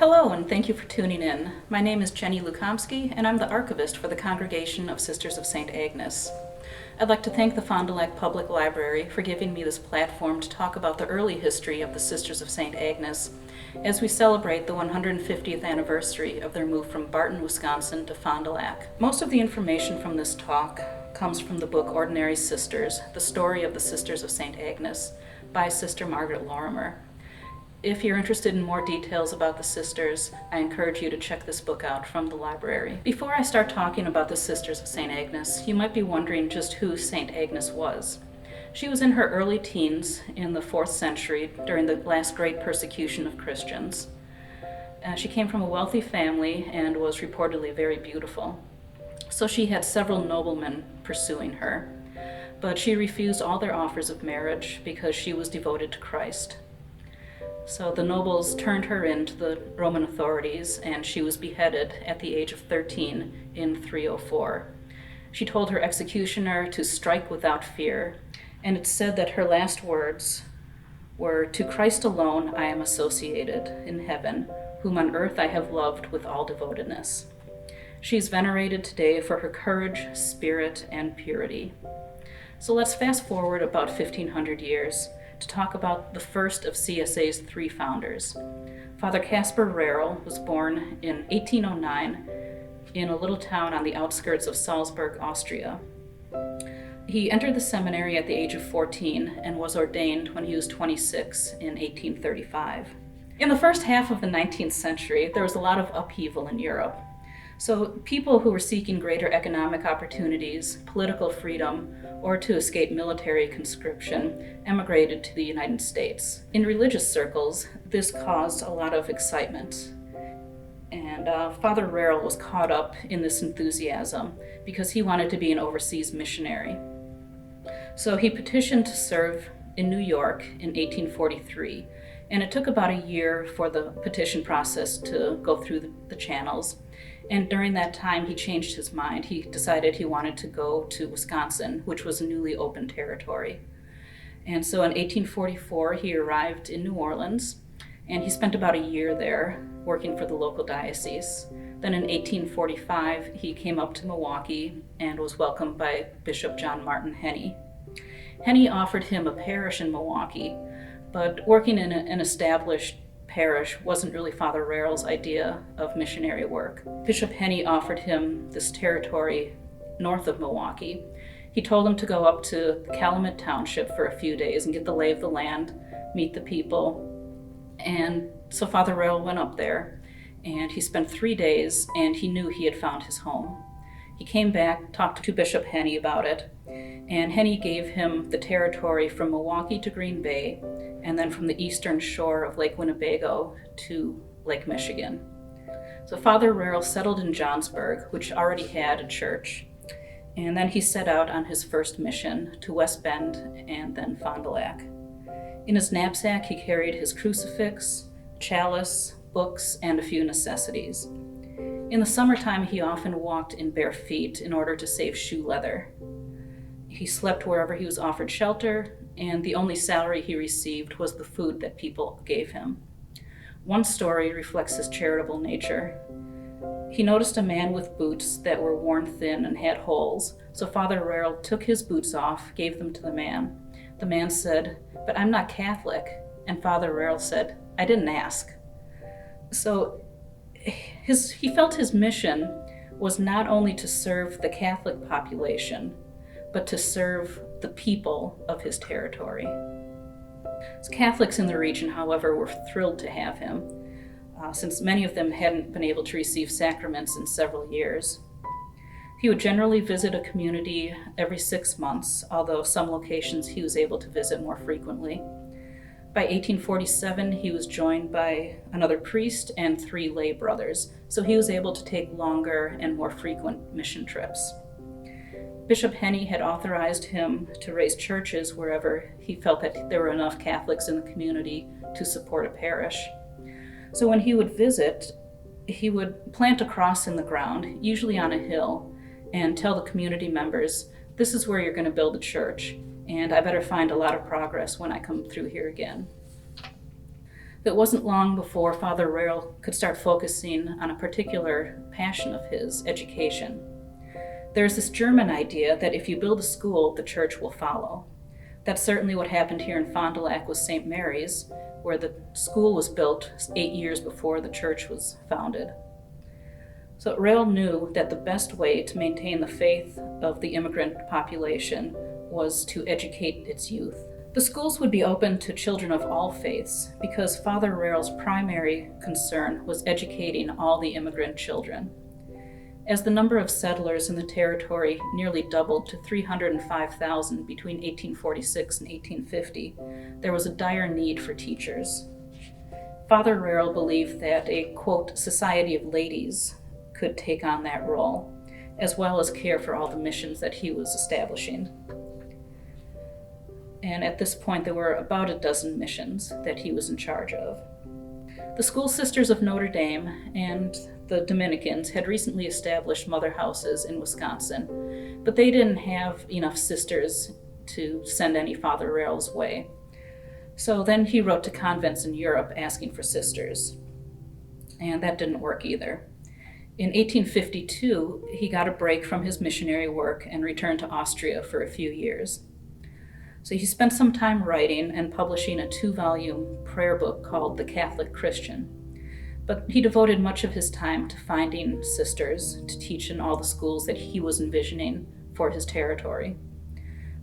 Hello, and thank you for tuning in. My name is Jenny Lukomsky, and I'm the archivist for the Congregation of Sisters of St. Agnes. I'd like to thank the Fond du Lac Public Library for giving me this platform to talk about the early history of the Sisters of St. Agnes as we celebrate the 150th anniversary of their move from Barton, Wisconsin to Fond du Lac. Most of the information from this talk comes from the book Ordinary Sisters, The Story of the Sisters of St. Agnes by Sister Margaret Lorimer. If you're interested in more details about the sisters, I encourage you to check this book out from the library. Before I start talking about the Sisters of St. Agnes, you might be wondering just who St. Agnes was. She was in her early teens in the 4th century during the last great persecution of Christians. She came from a wealthy family and was reportedly very beautiful. So she had several noblemen pursuing her, but she refused all their offers of marriage because she was devoted to Christ. So the nobles turned her in to the Roman authorities, and she was beheaded at the age of 13 in 304. She told her executioner to strike without fear, and it's said that her last words were, "To Christ alone I am associated in heaven, whom on earth I have loved with all devotedness." She is venerated today for her courage, spirit, and purity. So let's fast forward about 1,500 years to talk about the first of CSA's 3 founders. Father Caspar Rerl was born in 1809 in a little town on the outskirts of Salzburg, Austria. He entered the seminary at the age of 14 and was ordained when he was 26 in 1835. In the first half of the 19th century, there was a lot of upheaval in Europe. So people who were seeking greater economic opportunities, political freedom, or to escape military conscription emigrated to the United States. In religious circles, this caused a lot of excitement. And Father Rerl was caught up in this enthusiasm because he wanted to be an overseas missionary. So he petitioned to serve in New York in 1843, and it took about a year for the petition process to go through the channels. And during that time, he changed his mind. He decided he wanted to go to Wisconsin, which was a newly opened territory. And so in 1844, he arrived in New Orleans, and he spent about a year there working for the local diocese. Then in 1845, he came up to Milwaukee and was welcomed by Bishop John Martin Henney. Henney offered him a parish in Milwaukee, but working in an established parish wasn't really Father Rerl's idea of missionary work. Bishop Henney offered him this territory north of Milwaukee. He told him to go up to Calumet Township for a few days and get the lay of the land, meet the people. And so Father Rerl went up there, and he spent 3 days, and he knew he had found his home. He came back, talked to Bishop Henney about it, and Henney gave him the territory from Milwaukee to Green Bay, and then from the eastern shore of Lake Winnebago to Lake Michigan. So Father Rerl settled in Johnsburg, which already had a church, and then he set out on his first mission to West Bend and then Fond du Lac. In his knapsack, he carried his crucifix, chalice, books, and a few necessities. In the summertime, he often walked in bare feet in order to save shoe leather. He slept wherever he was offered shelter, and the only salary he received was the food that people gave him. One story reflects his charitable nature. He noticed a man with boots that were worn thin and had holes, so Father Rerl took his boots off, gave them to the man. The man said, "But I'm not Catholic," and Father Rerl said, "I didn't ask." So he felt his mission was not only to serve the Catholic population, but to serve the people of his territory. So Catholics in the region, however, were thrilled to have him, since many of them hadn't been able to receive sacraments in several years. He would generally visit a community every 6 months, although some locations he was able to visit more frequently. By 1847, he was joined by another priest and 3 lay brothers, so he was able to take longer and more frequent mission trips. Bishop Henney had authorized him to raise churches wherever he felt that there were enough Catholics in the community to support a parish. So when he would visit, he would plant a cross in the ground, usually on a hill, and tell the community members, "This is where you're going to build a church, and I better find a lot of progress when I come through here again." It wasn't long before Father Rarel could start focusing on a particular passion of his, education. There's this German idea that if you build a school, the church will follow. That's certainly what happened here in Fond du Lac with St. Mary's, where the school was built 8 years before the church was founded. So Rarel knew that the best way to maintain the faith of the immigrant population was to educate its youth. The schools would be open to children of all faiths because Father Rarel's primary concern was educating all the immigrant children. As the number of settlers in the territory nearly doubled to 305,000 between 1846 and 1850, there was a dire need for teachers. Father Rarel believed that a, quote, society of ladies could take on that role, as well as care for all the missions that he was establishing. And at this point, there were about a dozen missions that he was in charge of. The School Sisters of Notre Dame and the Dominicans had recently established mother houses in Wisconsin, but they didn't have enough sisters to send any Father Rarel's way. So then he wrote to convents in Europe asking for sisters, and that didn't work either. In 1852, he got a break from his missionary work and returned to Austria for a few years. So he spent some time writing and publishing a 2-volume prayer book called The Catholic Christian. But he devoted much of his time to finding sisters to teach in all the schools that he was envisioning for his territory.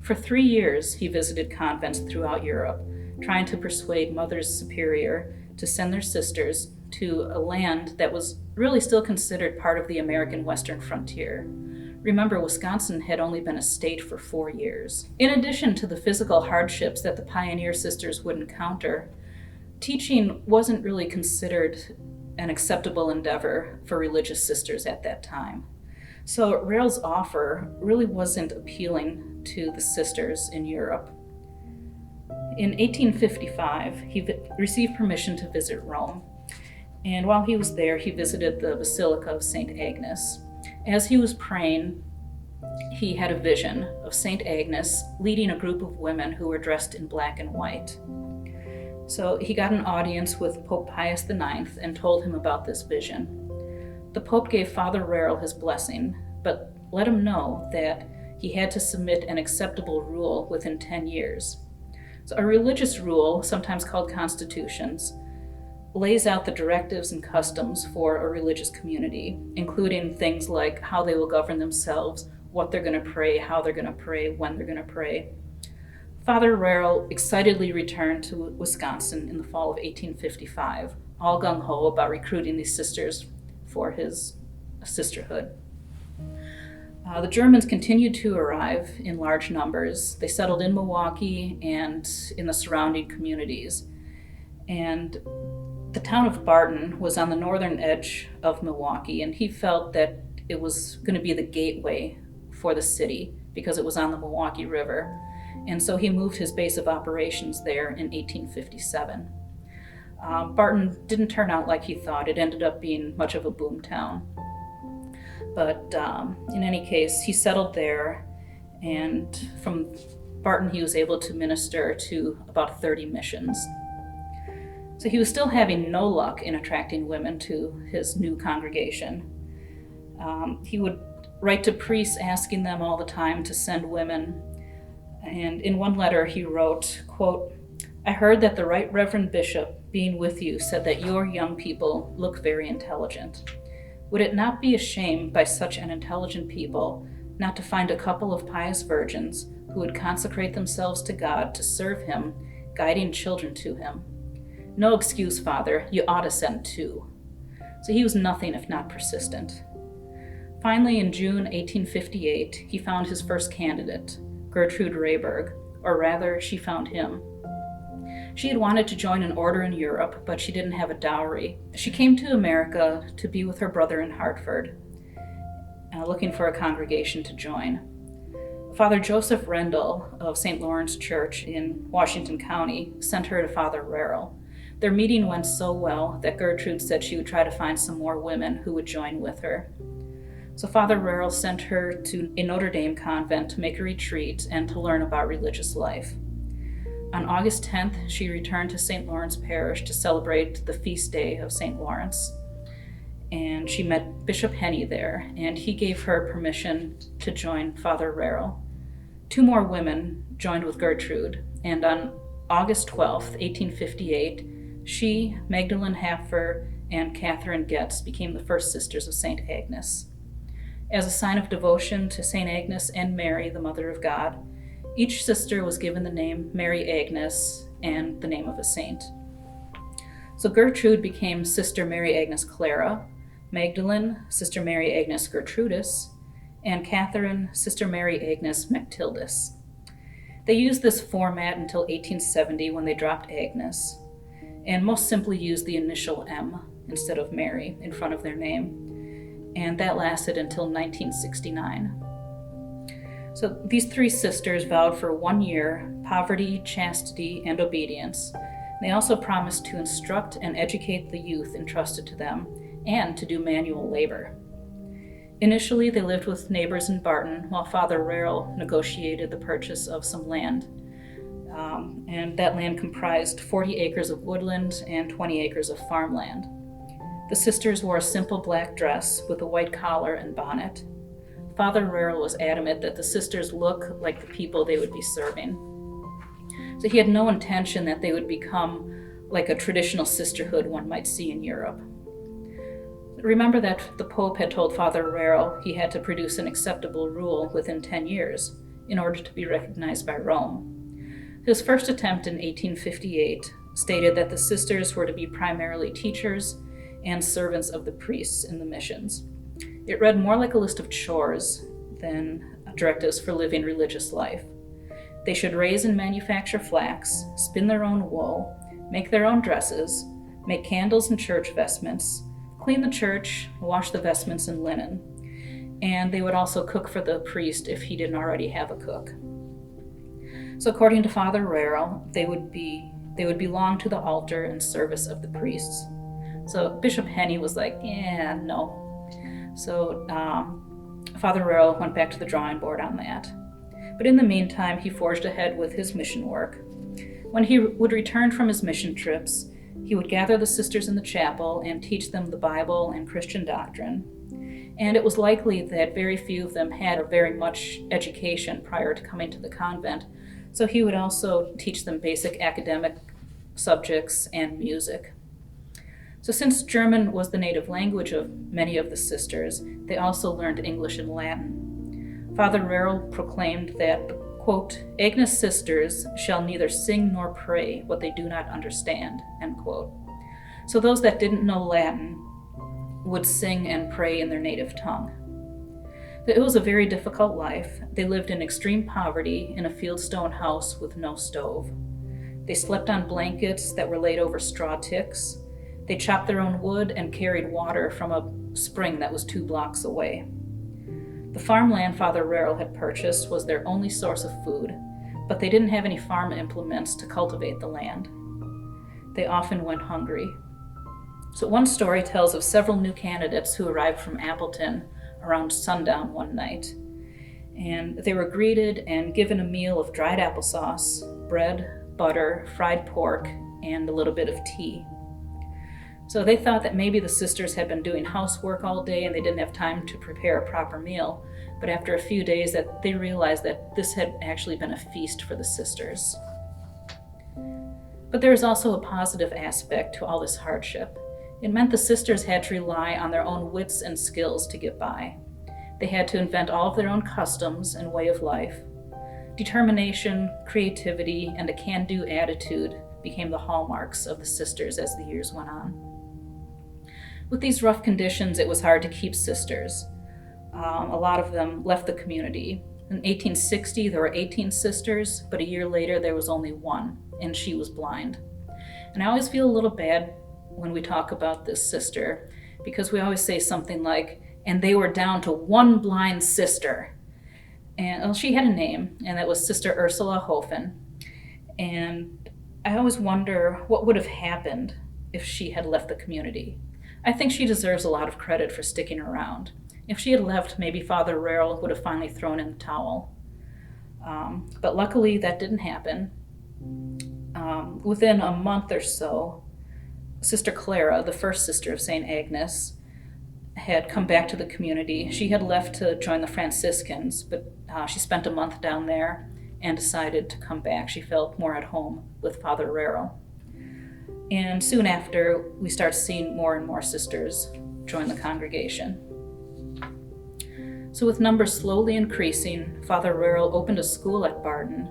For 3 years, he visited convents throughout Europe, trying to persuade Mothers Superior to send their sisters to a land that was really still considered part of the American Western frontier. Remember, Wisconsin had only been a state for 4 years. In addition to the physical hardships that the pioneer sisters would encounter, teaching wasn't really considered an acceptable endeavor for religious sisters at that time. So Rarel's offer really wasn't appealing to the sisters in Europe. In 1855, he received permission to visit Rome, and while he was there, he visited the Basilica of St. Agnes. As he was praying, he had a vision of St. Agnes leading a group of women who were dressed in black and white. So he got an audience with Pope Pius IX and told him about this vision. The Pope gave Father Rarel his blessing, but let him know that he had to submit an acceptable rule within 10 years. So a religious rule, sometimes called constitutions, lays out the directives and customs for a religious community, including things like how they will govern themselves, what they're going to pray, how they're going to pray, when they're going to pray. Father Rarel excitedly returned to Wisconsin in the fall of 1855, all gung-ho about recruiting these sisters for his sisterhood. The Germans continued to arrive in large numbers. They settled in Milwaukee and in the surrounding communities. And the town of Barton was on the northern edge of Milwaukee, and he felt that it was going to be the gateway for the city because it was on the Milwaukee River. And so he moved his base of operations there in 1857. Barton didn't turn out like he thought. It ended up being much of a boom town. But in any case, he settled there, and from Barton he was able to minister to about 30 missions. So he was still having no luck in attracting women to his new congregation. He would write to priests asking them all the time to send women. And in one letter he wrote, quote, "I heard that the Right Reverend Bishop, being with you, said that your young people look very intelligent. Would it not be a shame by such an intelligent people not to find a couple of pious virgins who would consecrate themselves to God to serve him, guiding children to him? No excuse, Father, you ought to send 2. So he was nothing if not persistent. Finally, in June 1858, he found his first candidate, Gertrude Rehberg, or rather, she found him. She had wanted to join an order in Europe, but she didn't have a dowry. She came to America to be with her brother in Hartford, looking for a congregation to join. Father Joseph Rendell of St. Lawrence Church in Washington County sent her to Father Rarel. Their meeting went so well that Gertrude said she would try to find some more women who would join with her. So Father Rarel sent her to a Notre Dame convent to make a retreat and to learn about religious life. On August 10th, she returned to St. Lawrence Parish to celebrate the feast day of St. Lawrence. And she met Bishop Henny there, and he gave her permission to join Father Rarrell. 2 more women joined with Gertrude, and on August 12th, 1858, she, Magdalene Haffer, and Catherine Getz became the first sisters of St. Agnes. As a sign of devotion to St. Agnes and Mary, the Mother of God, each sister was given the name Mary Agnes and the name of a saint. So Gertrude became Sister Mary Agnes Clara, Magdalene, Sister Mary Agnes Gertrudis, and Catherine, Sister Mary Agnes Mactildis. They used this format until 1870 when they dropped Agnes, and most simply used the initial M instead of Mary in front of their name, and that lasted until 1969. So these 3 sisters vowed for 1 year poverty, chastity, and obedience. They also promised to instruct and educate the youth entrusted to them and to do manual labor. Initially, they lived with neighbors in Barton while Father Rarrell negotiated the purchase of some land. And that land comprised 40 acres of woodland and 20 acres of farmland. The sisters wore a simple black dress with a white collar and bonnet. Father Rarrell was adamant that the sisters look like the people they would be serving. So he had no intention that they would become like a traditional sisterhood one might see in Europe. Remember that the Pope had told Father Rarrell he had to produce an acceptable rule within 10 years in order to be recognized by Rome. His first attempt in 1858 stated that the sisters were to be primarily teachers and servants of the priests in the missions. It read more like a list of chores than directives for living religious life. They should raise and manufacture flax, spin their own wool, make their own dresses, make candles and church vestments, clean the church, wash the vestments and linen, and they would also cook for the priest if he didn't already have a cook. So according to Father Rarrell, they would belong to the altar and service of the priests. So Bishop Henny was like, yeah, no. So Father Rarrell went back to the drawing board on that. But in the meantime, he forged ahead with his mission work. When he would return from his mission trips, he would gather the sisters in the chapel and teach them the Bible and Christian doctrine. And it was likely that very few of them had very much education prior to coming to the convent, so he would also teach them basic academic subjects and music. So since German was the native language of many of the sisters, they also learned English and Latin. Father Rarrell proclaimed that, quote, Agnes sisters shall neither sing nor pray what they do not understand, end quote. So those that didn't know Latin would sing and pray in their native tongue. It was a very difficult life. They lived in extreme poverty in a fieldstone house with no stove. They slept on blankets that were laid over straw ticks. They chopped their own wood and carried water from a spring that was 2 blocks away. The farmland Father Rarrell had purchased was their only source of food, but they didn't have any farm implements to cultivate the land. They often went hungry. So one story tells of several new candidates who arrived from Appleton around sundown one night. And they were greeted and given a meal of dried applesauce, bread, butter, fried pork, and a little bit of tea. So they thought that maybe the sisters had been doing housework all day and they didn't have time to prepare a proper meal. But after a few days, that they realized that this had actually been a feast for the sisters. But there was also a positive aspect to all this hardship. It meant the sisters had to rely on their own wits and skills to get by. They had to invent all of their own customs and way of life. Determination, creativity, and a can-do attitude became the hallmarks of the sisters as the years went on. With these rough conditions, it was hard to keep sisters. A lot of them left the community. In 1860, there were 18 sisters, but a year later, there was only 1, and she was blind. And I always feel a little bad when we talk about this sister, because we always say something like, and they were down to 1 blind sister. And well, she had a name, and that was Sister Ursula Hofen. And I always wonder what would have happened if she had left the community. I think she deserves a lot of credit for sticking around. If she had left, maybe Father Rarrell would have finally thrown in the towel. But luckily, that didn't happen. Within a month or so, Sister Clara, the first sister of St. Agnes, had come back to the community. She had left to join the Franciscans, but she spent a month down there and decided to come back. She felt more at home with Father Rero. And soon after, we start seeing more and more sisters join the congregation. So with numbers slowly increasing, Father Rero opened a school at Barton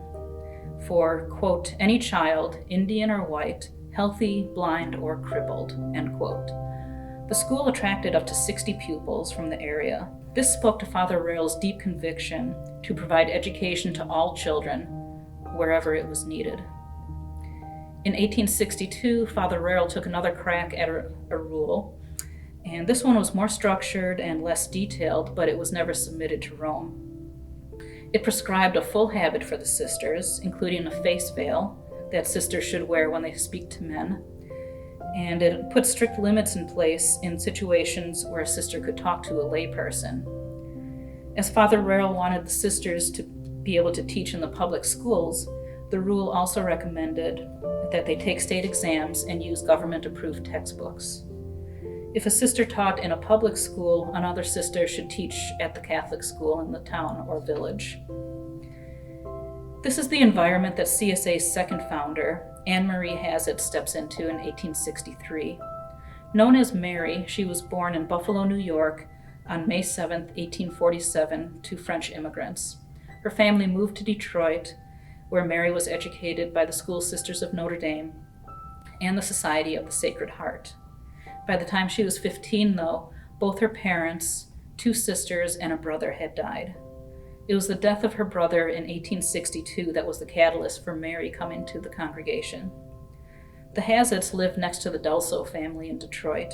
for, quote, any child, Indian or white, healthy, blind, or crippled, end quote. The school attracted up to 60 pupils from the area. This spoke to Father Rero's deep conviction to provide education to all children, wherever it was needed. In 1862, Father Rero took another crack at a rule, and this one was more structured and less detailed, but it was never submitted to Rome. It prescribed a full habit for the sisters, including a face veil that sisters should wear when they speak to men, and it put strict limits in place in situations where a sister could talk to a layperson. As Father Rero wanted the sisters to be able to teach in the public schools, the rule also recommended that they take state exams and use government-approved textbooks. If a sister taught in a public school, another sister should teach at the Catholic school in the town or village. This is the environment that CSA's second founder, Anne Marie Hazett, steps into in 1863. Known as Mary, she was born in Buffalo, New York on May 7, 1847, to French immigrants. Her family moved to Detroit, where Mary was educated by the School Sisters of Notre Dame and the Society of the Sacred Heart. By the time she was 15, though, both her parents, 2 sisters, and a brother had died. It was the death of her brother in 1862 that was the catalyst for Mary coming to the congregation. The Hazets lived next to the Dulso family in Detroit,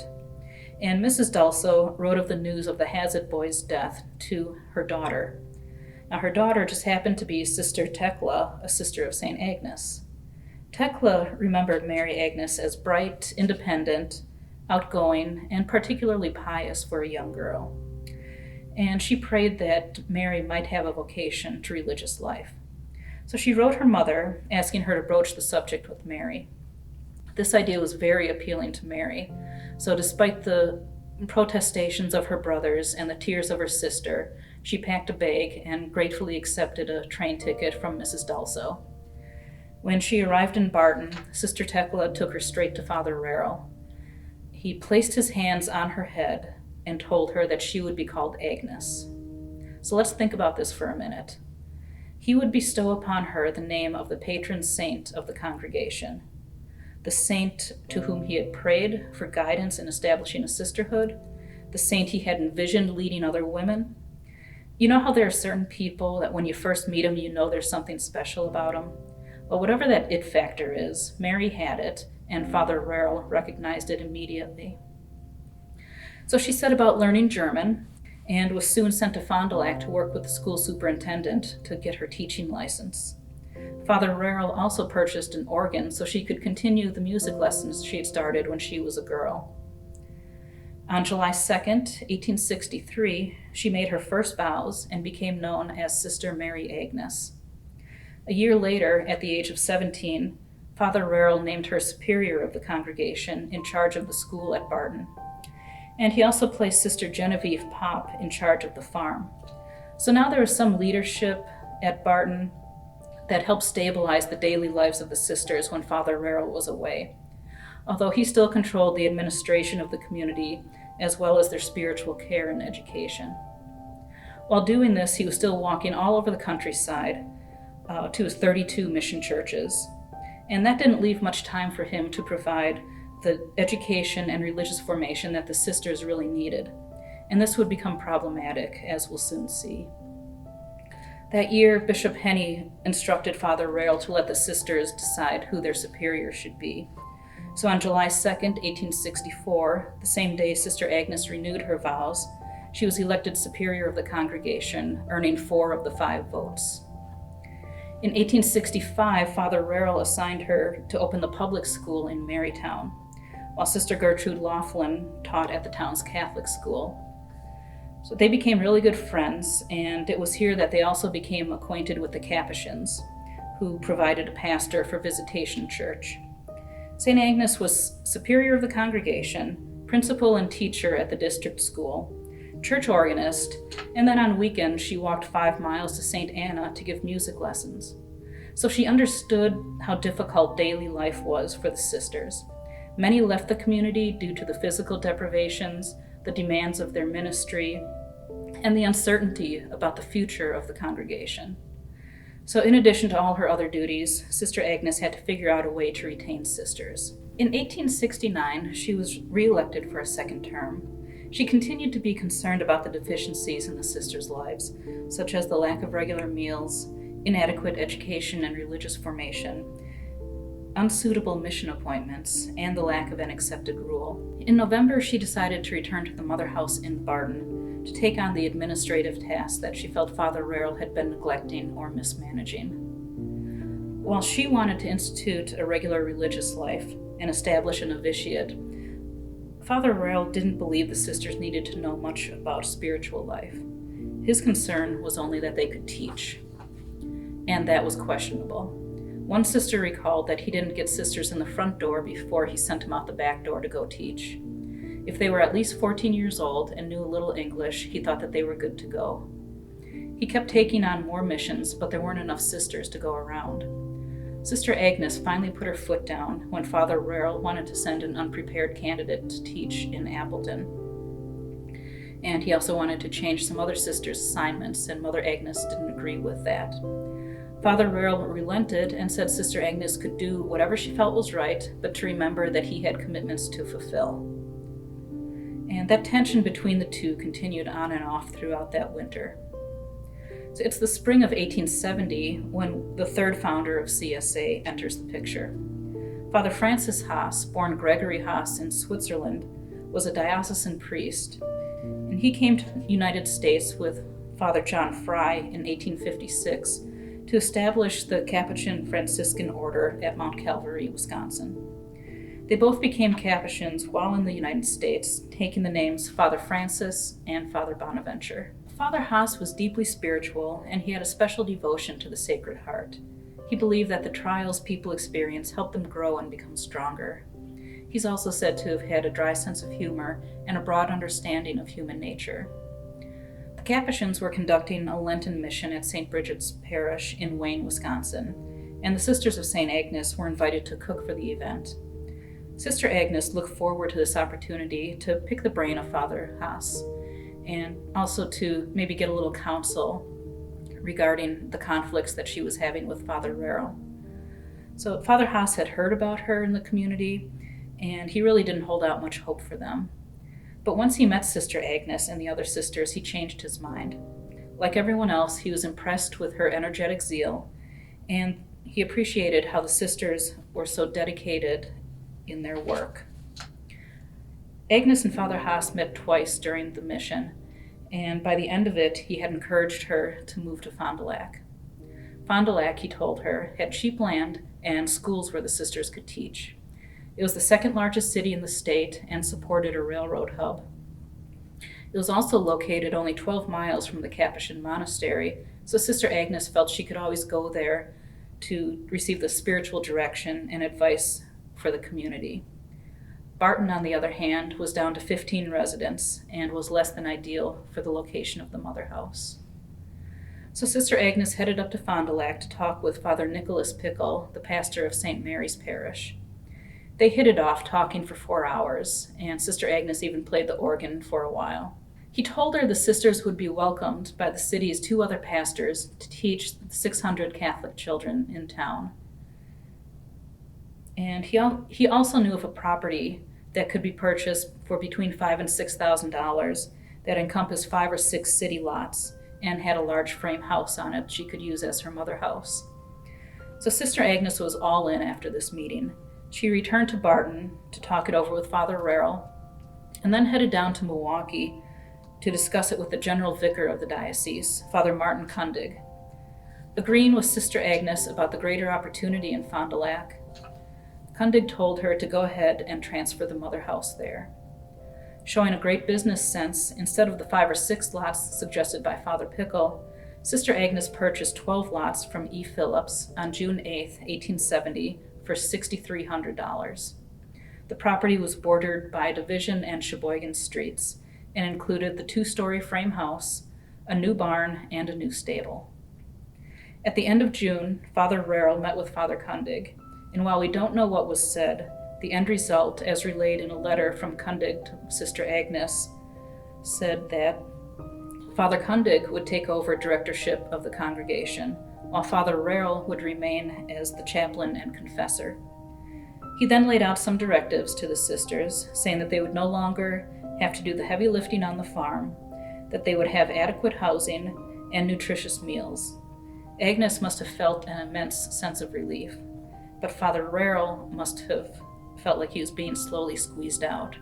and Mrs. Dulso wrote of the news of the Hazet boy's death to her daughter. Now, her daughter just happened to be Sister Tekla, a sister of St. Agnes. Tekla remembered Mary Agnes as bright, independent, outgoing, and particularly pious for a young girl. And she prayed that Mary might have a vocation to religious life. So she wrote her mother, asking her to broach the subject with Mary. This idea was very appealing to Mary. So despite the protestations of her brothers and the tears of her sister, she packed a bag and gratefully accepted a train ticket from Mrs. Dulso. When she arrived in Barton, Sister Tekla took her straight to Father Rero. He placed his hands on her head and told her that she would be called Agnes. So let's think about this for a minute. He would bestow upon her the name of the patron saint of the congregation, the saint to whom he had prayed for guidance in establishing a sisterhood, the saint he had envisioned leading other women. You know how there are certain people that when you first meet them, you know there's something special about them? Well, whatever that it factor is, Mary had it, and Father Rero recognized it immediately. So she set about learning German and was soon sent to Fond du Lac to work with the school superintendent to get her teaching license. Father Rero also purchased an organ so she could continue the music lessons she had started when she was a girl. On July 2nd, 1863, she made her first vows and became known as Sister Mary Agnes. A year later, at the age of 17, Father Rero named her superior of the congregation in charge of the school at Barton. And he also placed Sister Genevieve Pop in charge of the farm. So now there was some leadership at Barton that helped stabilize the daily lives of the sisters when Father Rero was away, although he still controlled the administration of the community as well as their spiritual care and education. While doing this, he was still walking all over the countryside to his 32 mission churches, and that didn't leave much time for him to provide the education and religious formation that the sisters really needed, and this would become problematic, as we'll soon see. That year, Bishop Henney instructed Father Rero to let the sisters decide who their superior should be. So on July 2nd, 1864, the same day Sister Agnes renewed her vows, she was elected superior of the congregation, earning 4 of the 5 votes. In 1865, Father Rero assigned her to open the public school in Marytown, while Sister Gertrude Laughlin taught at the town's Catholic school. So they became really good friends, and it was here that they also became acquainted with the Capuchins, who provided a pastor for Visitation Church. St. Agnes was superior of the congregation, principal and teacher at the district school, church organist, and then on weekends she walked 5 miles to St. Anna to give music lessons. So she understood how difficult daily life was for the sisters. Many left the community due to the physical deprivations, the demands of their ministry, and the uncertainty about the future of the congregation. So in addition to all her other duties, Sister Agnes had to figure out a way to retain sisters. In 1869, she was re-elected for a second term. She continued to be concerned about the deficiencies in the sisters' lives, such as the lack of regular meals, inadequate education and religious formation, unsuitable mission appointments, and the lack of an accepted rule. In November, she decided to return to the Mother House in Barton to take on the administrative tasks that she felt Father Rarrell had been neglecting or mismanaging. While she wanted to institute a regular religious life and establish a novitiate, Father Rarrell didn't believe the sisters needed to know much about spiritual life. His concern was only that they could teach, and that was questionable. One sister recalled that he didn't get sisters in the front door before he sent them out the back door to go teach. If they were at least 14 years old and knew a little English, he thought that they were good to go. He kept taking on more missions, but there weren't enough sisters to go around. Sister Agnes finally put her foot down when Father Rarrell wanted to send an unprepared candidate to teach in Appleton. And he also wanted to change some other sisters' assignments, and Mother Agnes didn't agree with that. Father Rarrell relented and said Sister Agnes could do whatever she felt was right, but to remember that he had commitments to fulfill. And that tension between the two continued on and off throughout that winter. So it's the spring of 1870 when the third founder of CSA enters the picture. Father Francis Haas, born Gregory Haas in Switzerland, was a diocesan priest, and he came to the United States with Father John Fry in 1856 to establish the Capuchin Franciscan order at Mount Calvary, Wisconsin. They both became Capuchins while in the United States, taking the names Father Francis and Father Bonaventure. Father Haas was deeply spiritual, and he had a special devotion to the Sacred Heart. He believed that the trials people experience help them grow and become stronger. He's also said to have had a dry sense of humor and a broad understanding of human nature. The Capuchins were conducting a Lenten mission at St. Bridget's Parish in Wayne, Wisconsin, and the Sisters of St. Agnes were invited to cook for the event. Sister Agnes looked forward to this opportunity to pick the brain of Father Haas, and also to maybe get a little counsel regarding the conflicts that she was having with Father Rarrell. So Father Haas had heard about her in the community, and he really didn't hold out much hope for them. But once he met Sister Agnes and the other sisters, he changed his mind. Like everyone else, he was impressed with her energetic zeal, and he appreciated how the sisters were so dedicated in their work. Agnes and Father Haas met twice during the mission, and by the end of it, he had encouraged her to move to Fond du Lac. Fond du Lac, he told her, had cheap land and schools where the sisters could teach. It was the second largest city in the state and supported a railroad hub. It was also located only 12 miles from the Capuchin monastery, so Sister Agnes felt she could always go there to receive the spiritual direction and advice for the community. Barton, on the other hand, was down to 15 residents and was less than ideal for the location of the Mother House. So Sister Agnes headed up to Fond du Lac to talk with Father Nicholas Pickle, the pastor of St. Mary's Parish. They hit it off, talking for 4 hours, and Sister Agnes even played the organ for a while. He told her the sisters would be welcomed by the city's 2 other pastors to teach 600 Catholic children in town. And he also knew of a property that could be purchased for between $5,000 and $6,000 that encompassed 5 or 6 city lots and had a large frame house on it she could use as her mother house. So Sister Agnes was all in after this meeting. She returned to Barton to talk it over with Father Rarrell, and then headed down to Milwaukee to discuss it with the general vicar of the diocese, Father Martin Kundig. Agreeing with Sister Agnes about the greater opportunity in Fond du Lac, Kundig told her to go ahead and transfer the mother house there. Showing a great business sense, instead of the 5 or 6 lots suggested by Father Pickle, Sister Agnes purchased 12 lots from E. Phillips on June 8, 1870 for $6,300. The property was bordered by Division and Sheboygan streets and included the 2-story frame house, a new barn, and a new stable. At the end of June, Father Rarrell met with Father Kundig, and while we don't know what was said, the end result, as relayed in a letter from Kundig to Sister Agnes, said that Father Kundig would take over directorship of the congregation, while Father Rarrell would remain as the chaplain and confessor. He then laid out some directives to the sisters, saying that they would no longer have to do the heavy lifting on the farm, that they would have adequate housing and nutritious meals. Agnes must have felt an immense sense of relief, but Father Rarrell must have felt like he was being slowly squeezed out,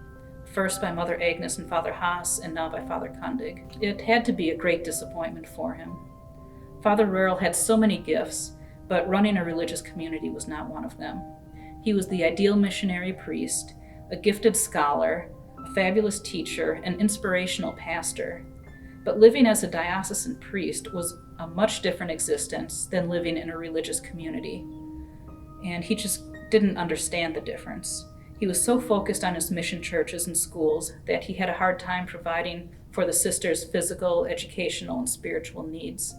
first by Mother Agnes and Father Haas, and now by Father Kundig. It had to be a great disappointment for him. Father Rarrell had so many gifts, but running a religious community was not one of them. He was the ideal missionary priest, a gifted scholar, a fabulous teacher, an inspirational pastor. But living as a diocesan priest was a much different existence than living in a religious community. And he just didn't understand the difference. He was so focused on his mission churches and schools that he had a hard time providing for the sisters' physical, educational, and spiritual needs.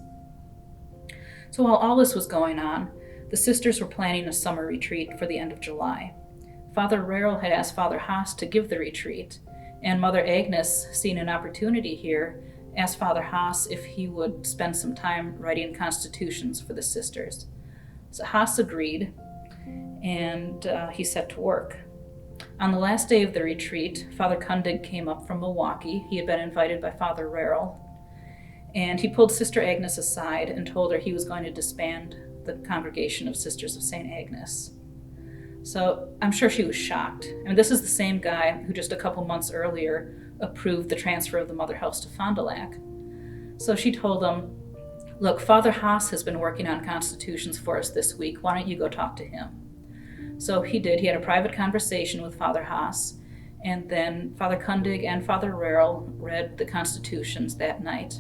So while all this was going on, the sisters were planning a summer retreat for the end of July. Father Rarrell had asked Father Haas to give the retreat, and Mother Agnes, seeing an opportunity here, asked Father Haas if he would spend some time writing constitutions for the sisters. So Haas agreed, and he set to work. On the last day of the retreat, Father Kundig came up from Milwaukee. He had been invited by Father Rarrell, and he pulled Sister Agnes aside and told her he was going to disband the Congregation of Sisters of St. Agnes. So I'm sure she was shocked. I mean, this is the same guy who just a couple months earlier approved the transfer of the Mother House to Fond du Lac. So she told him, "Look, Father Haas has been working on constitutions for us this week. Why don't you go talk to him?" So he did. He had a private conversation with Father Haas, and then Father Kundig and Father Rarrell read the constitutions that night.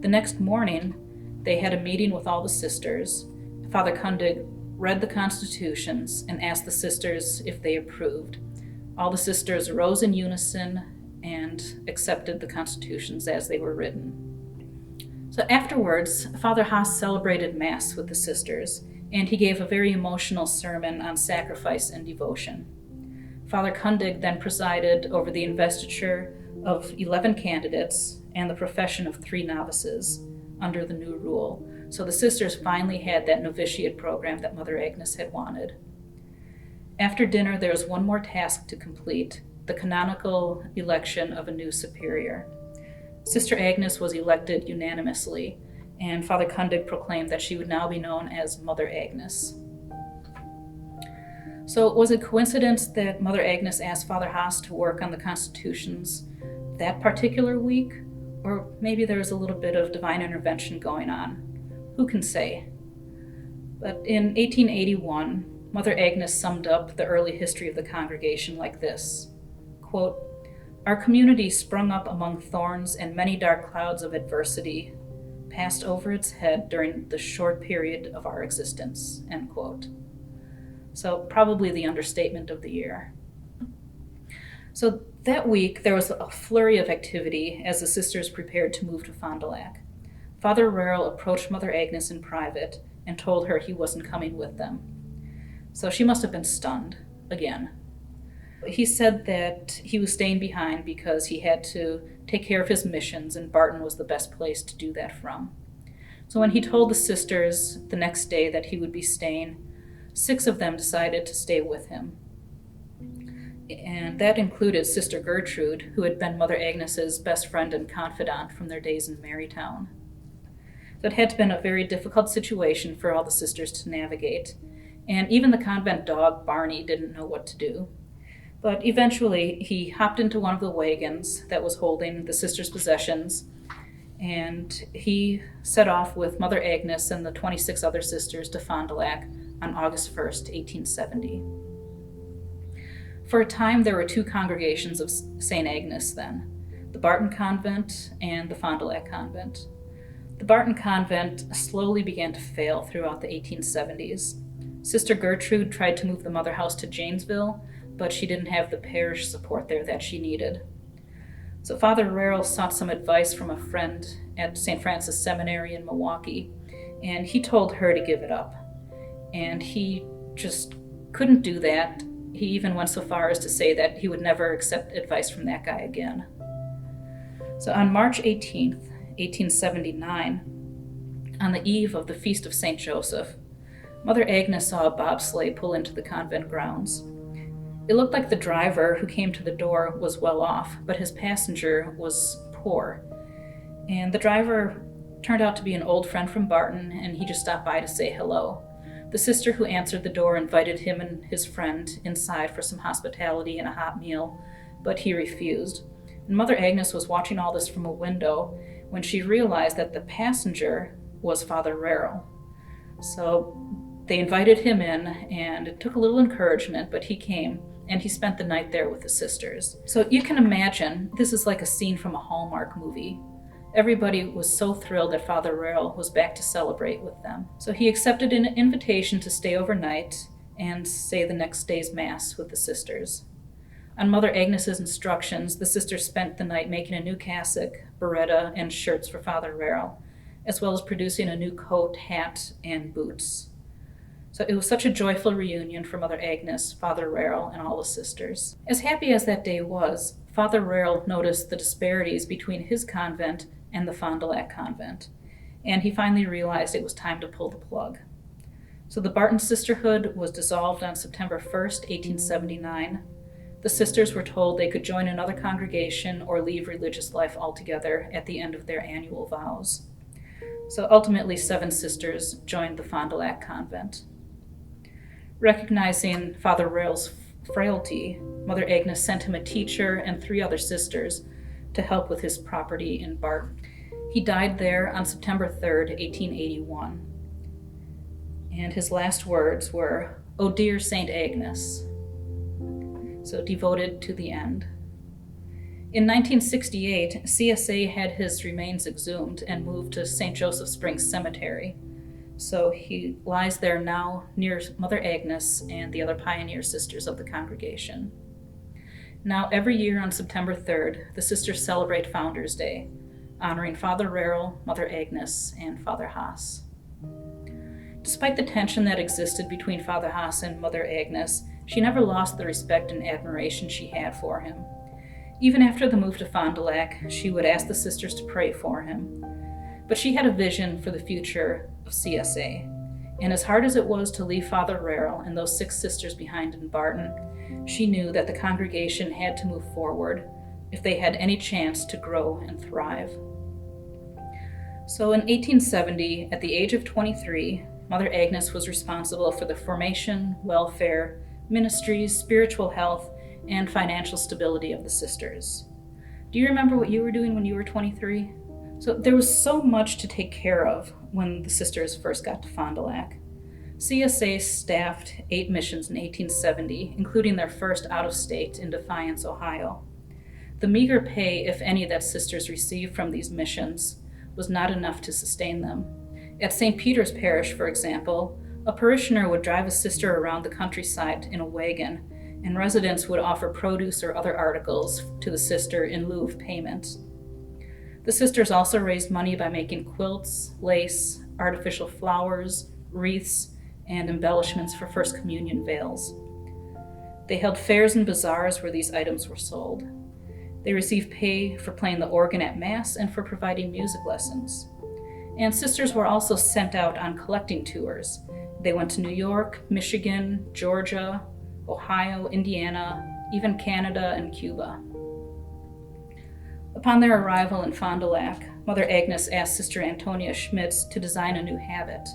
The next morning, they had a meeting with all the sisters. Father Kundig read the constitutions and asked the sisters if they approved. All the sisters rose in unison and accepted the constitutions as they were written. So afterwards, Father Haas celebrated Mass with the sisters, and he gave a very emotional sermon on sacrifice and devotion. Father Kundig then presided over the investiture of 11 candidates and the profession of 3 novices under the new rule. So the sisters finally had that novitiate program that Mother Agnes had wanted. After dinner, there was one more task to complete: the canonical election of a new superior. Sister Agnes was elected unanimously, and Father Kundig proclaimed that she would now be known as Mother Agnes. So was it coincidence that Mother Agnes asked Father Haas to work on the constitutions that particular week? Or maybe there was a little bit of divine intervention going on. Who can say? But in 1881, Mother Agnes summed up the early history of the congregation like this, quote, "Our community sprung up among thorns, and many dark clouds of adversity passed over its head during the short period of our existence," end quote. So probably the understatement of the year. So that week, there was a flurry of activity as the sisters prepared to move to Fond du Lac. Father Rarrell approached Mother Agnes in private and told her he wasn't coming with them. So she must have been stunned again. He said that he was staying behind because he had to take care of his missions, and Barton was the best place to do that from. So when he told the sisters the next day that he would be staying, 6 of them decided to stay with him. And that included Sister Gertrude, who had been Mother Agnes's best friend and confidant from their days in Marytown. So it had to have been a very difficult situation for all the sisters to navigate, and even the convent dog, Barney, didn't know what to do. But eventually, he hopped into one of the wagons that was holding the sisters' possessions, and he set off with Mother Agnes and the 26 other sisters to Fond du Lac on August 1st, 1870. For a time, there were 2 congregations of St. Agnes then, the Barton Convent and the Fond du Lac Convent. The Barton Convent slowly began to fail throughout the 1870s. Sister Gertrude tried to move the mother house to Janesville, but she didn't have the parish support there that she needed. So Father Rarrell sought some advice from a friend at St. Francis Seminary in Milwaukee, and he told her to give it up. And he just couldn't do that. He even went so far as to say that he would never accept advice from that guy again. So on March 18th, 1879, on the eve of the Feast of St. Joseph, Mother Agnes saw a bobsleigh pull into the convent grounds. It looked like the driver who came to the door was well off, but his passenger was poor. And the driver turned out to be an old friend from Barton, and he just stopped by to say hello. The sister who answered the door invited him and his friend inside for some hospitality and a hot meal, but he refused. And Mother Agnes was watching all this from a window when she realized that the passenger was Father Rarrell. So they invited him in, and it took a little encouragement, but he came, and he spent the night there with the sisters. So you can imagine, this is like a scene from a Hallmark movie. Everybody was so thrilled that Father Rarrell was back to celebrate with them. So he accepted an invitation to stay overnight and say the next day's Mass with the sisters. On Mother Agnes's instructions, the sisters spent the night making a new cassock, beretta, and shirts for Father Rarrell, as well as producing a new coat, hat, and boots. So it was such a joyful reunion for Mother Agnes, Father Rarrell, and all the sisters. As happy as that day was, Father Rarrell noticed the disparities between his convent and the Fond du Lac convent, and he finally realized it was time to pull the plug. So the Barton Sisterhood was dissolved on September 1st, 1879. The sisters were told they could join another congregation or leave religious life altogether at the end of their annual vows. So ultimately, 7 sisters joined the Fond du Lac convent. Recognizing Father Rarrell's frailty, Mother Agnes sent him a teacher and 3 other sisters to help with his property in Barton. He died there on September 3rd, 1881. And his last words were, "O dear Saint Agnes," so devoted to the end. In 1968, CSA had his remains exhumed and moved to St. Joseph Springs Cemetery. So he lies there now near Mother Agnes and the other pioneer sisters of the congregation. Now, every year on September 3rd, the sisters celebrate Founders Day, honoring Father Rarrell, Mother Agnes, and Father Haas. Despite the tension that existed between Father Haas and Mother Agnes, she never lost the respect and admiration she had for him. Even after the move to Fond du Lac, she would ask the sisters to pray for him. But she had a vision for the future of CSA, and as hard as it was to leave Father Rarrell and those 6 sisters behind in Barton, she knew that the congregation had to move forward if they had any chance to grow and thrive. So in 1870, at the age of 23, Mother Agnes was responsible for the formation, welfare, ministries, spiritual health, and financial stability of the sisters. Do you remember what you were doing when you were 23? So there was so much to take care of when the sisters first got to Fond du Lac. CSA staffed 8 missions in 1870, including their first out-of-state in Defiance, Ohio. The meager pay, if any, that sisters received from these missions was not enough to sustain them. At St. Peter's Parish, for example, a parishioner would drive a sister around the countryside in a wagon, and residents would offer produce or other articles to the sister in lieu of payment. The sisters also raised money by making quilts, lace, artificial flowers, wreaths, and embellishments for First Communion veils. They held fairs and bazaars where these items were sold. They received pay for playing the organ at Mass and for providing music lessons. And sisters were also sent out on collecting tours. They went to New York, Michigan, Georgia, Ohio, Indiana, even Canada and Cuba. Upon their arrival in Fond du Lac, Mother Agnes asked Sister Antonia Schmitz to design a new habit.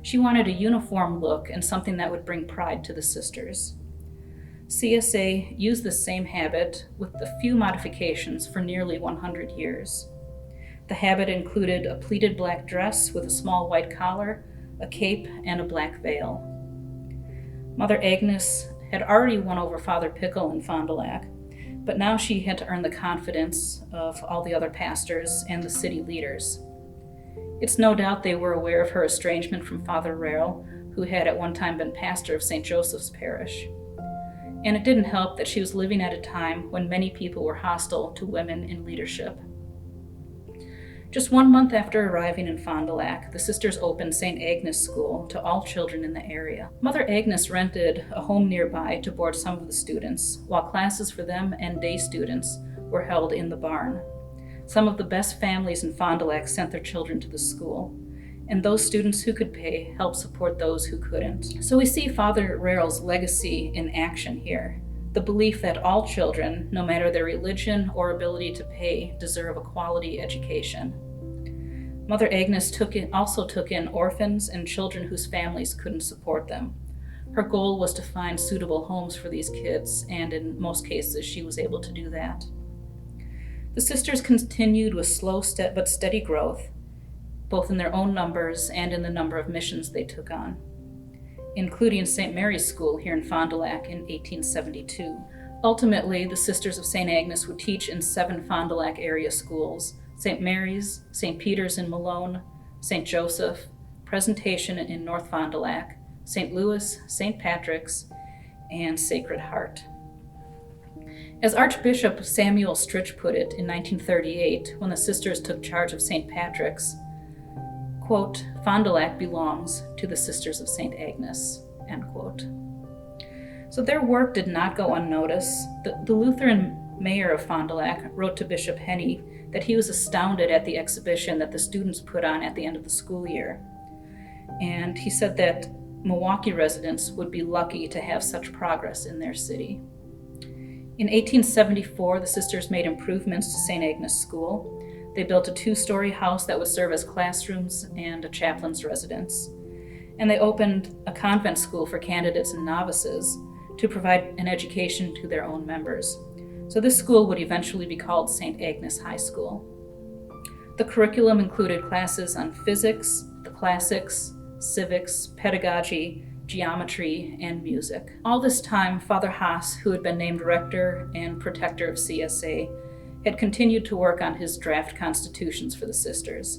She wanted a uniform look and something that would bring pride to the sisters. CSA used the same habit with a few modifications for nearly 100 years. The habit included a pleated black dress with a small white collar, a cape, and a black veil. Mother Agnes had already won over Father Pickle in Fond du Lac, but now she had to earn the confidence of all the other pastors and the city leaders. It's no doubt they were aware of her estrangement from Father Rarrell, who had at one time been pastor of St. Joseph's Parish. And it didn't help that she was living at a time when many people were hostile to women in leadership. Just 1 month after arriving in Fond du Lac, the sisters opened St. Agnes School to all children in the area. Mother Agnes rented a home nearby to board some of the students, while classes for them and day students were held in the barn. Some of the best families in Fond du Lac sent their children to the school, and those students who could pay helped support those who couldn't. So we see Father Rarrell's legacy in action here. The belief that all children, no matter their religion or ability to pay, deserve a quality education. Mother Agnes also took in orphans and children whose families couldn't support them. Her goal was to find suitable homes for these kids, and in most cases she was able to do that. The sisters continued with slow but steady growth, both in their own numbers and in the number of missions they took on, including St. Mary's School here in Fond du Lac in 1872. Ultimately, the Sisters of St. Agnes would teach in 7 Fond du Lac area schools: St. Mary's, St. Peter's in Malone, St. Joseph, Presentation in North Fond du Lac, St. Louis, St. Patrick's, and Sacred Heart. As Archbishop Samuel Stritch put it in 1938, when the sisters took charge of St. Patrick's, quote, "Fond du Lac belongs to the Sisters of St. Agnes," end quote. So their work did not go unnoticed. The Lutheran mayor of Fond du Lac wrote to Bishop Henny that he was astounded at the exhibition that the students put on at the end of the school year. And he said that Milwaukee residents would be lucky to have such progress in their city. In 1874, the sisters made improvements to St. Agnes School. They built a 2-story house that would serve as classrooms and a chaplain's residence. And they opened a convent school for candidates and novices to provide an education to their own members. So this school would eventually be called St. Agnes High School. The curriculum included classes on physics, the classics, civics, pedagogy, geometry, and music. All this time, Father Haas, who had been named rector and protector of CSA, had continued to work on his draft constitutions for the sisters.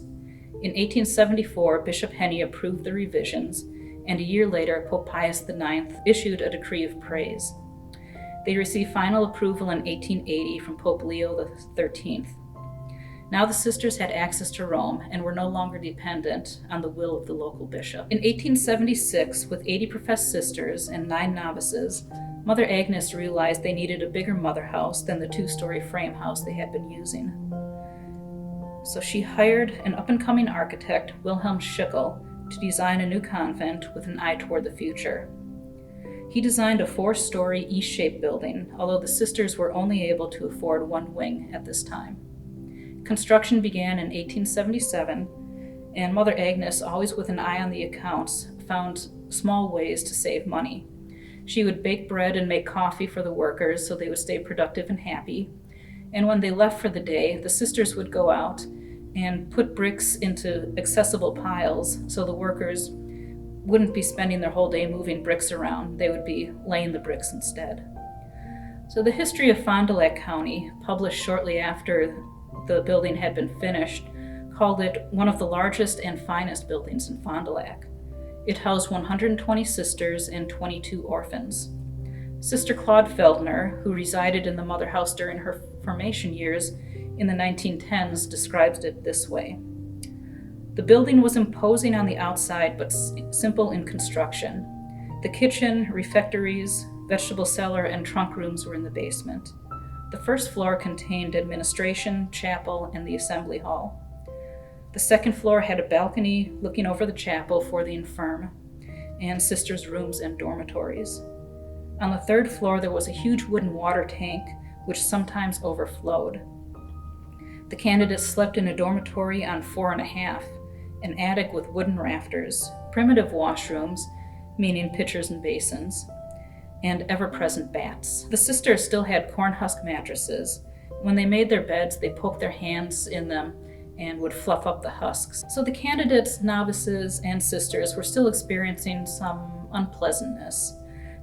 In 1874, Bishop Henny approved the revisions, and a year later, Pope Pius IX issued a decree of praise. They received final approval in 1880 from Pope Leo XIII. Now the sisters had access to Rome and were no longer dependent on the will of the local bishop. In 1876, with 80 professed sisters and 9 novices, Mother Agnes realized they needed a bigger mother house than the 2-story frame house they had been using. So she hired an up-and-coming architect, Wilhelm Schickel, to design a new convent with an eye toward the future. He designed a 4-story E-shaped building, although the sisters were only able to afford 1 wing at this time. Construction began in 1877, and Mother Agnes, always with an eye on the accounts, found small ways to save money. She would bake bread and make coffee for the workers so they would stay productive and happy. And when they left for the day, the sisters would go out and put bricks into accessible piles so the workers wouldn't be spending their whole day moving bricks around. They would be laying the bricks instead. So the history of Fond du Lac County, published shortly after the building had been finished, called it one of the largest and finest buildings in Fond du Lac. It housed 120 sisters and 22 orphans. Sister Claude Feldner, who resided in the mother house during her formation years in the 1910s, describes it this way. The building was imposing on the outside but simple in construction. The kitchen, refectories, vegetable cellar, and trunk rooms were in the basement. The first floor contained administration, chapel, and the assembly hall. The second floor had a balcony looking over the chapel for the infirm, and sisters' rooms and dormitories. On the third floor, there was a huge wooden water tank, which sometimes overflowed. The candidates slept in a dormitory on 4.5, an attic with wooden rafters, primitive washrooms, meaning pitchers and basins, and ever-present bats. The sisters still had corn husk mattresses. When they made their beds, they poked their hands in them and would fluff up the husks. So the candidates, novices, and sisters were still experiencing some unpleasantness.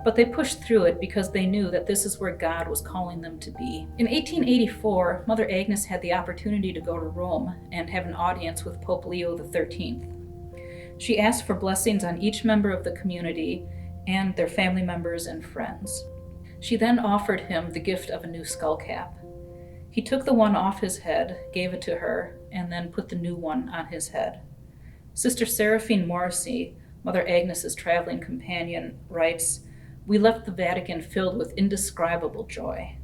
But they pushed through it because they knew that this is where God was calling them to be. In 1884, Mother Agnes had the opportunity to go to Rome and have an audience with Pope Leo XIII. She asked for blessings on each member of the community and their family members and friends. She then offered him the gift of a new skull cap. He took the one off his head, gave it to her, and then put the new one on his head. Sister Seraphine Morrissey, Mother Agnes's traveling companion, writes, "We left the Vatican filled with indescribable joy."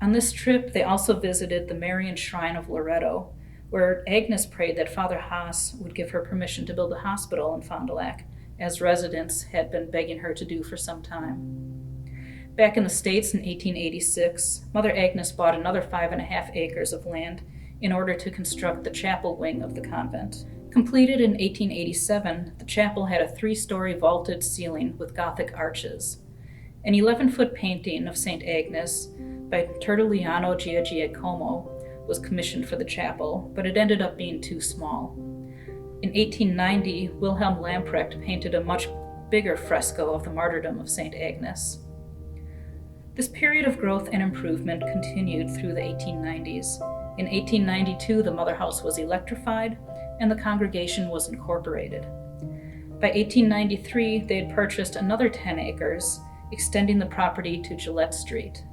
On this trip, they also visited the Marian Shrine of Loreto, where Agnes prayed that Father Haas would give her permission to build a hospital in Fond du Lac, as residents had been begging her to do for some time. Back in the States in 1886, Mother Agnes bought another 5.5 acres of land in order to construct the chapel wing of the convent. Completed in 1887, the chapel had a 3-story vaulted ceiling with Gothic arches. An 11-foot painting of St. Agnes by Tertulliano Giacomo was commissioned for the chapel, but it ended up being too small. In 1890, Wilhelm Lamprecht painted a much bigger fresco of the martyrdom of St. Agnes. This period of growth and improvement continued through the 1890s. In 1892, the Mother House was electrified and the congregation was incorporated. By 1893, they had purchased another 10 acres, extending the property to Gillette Street.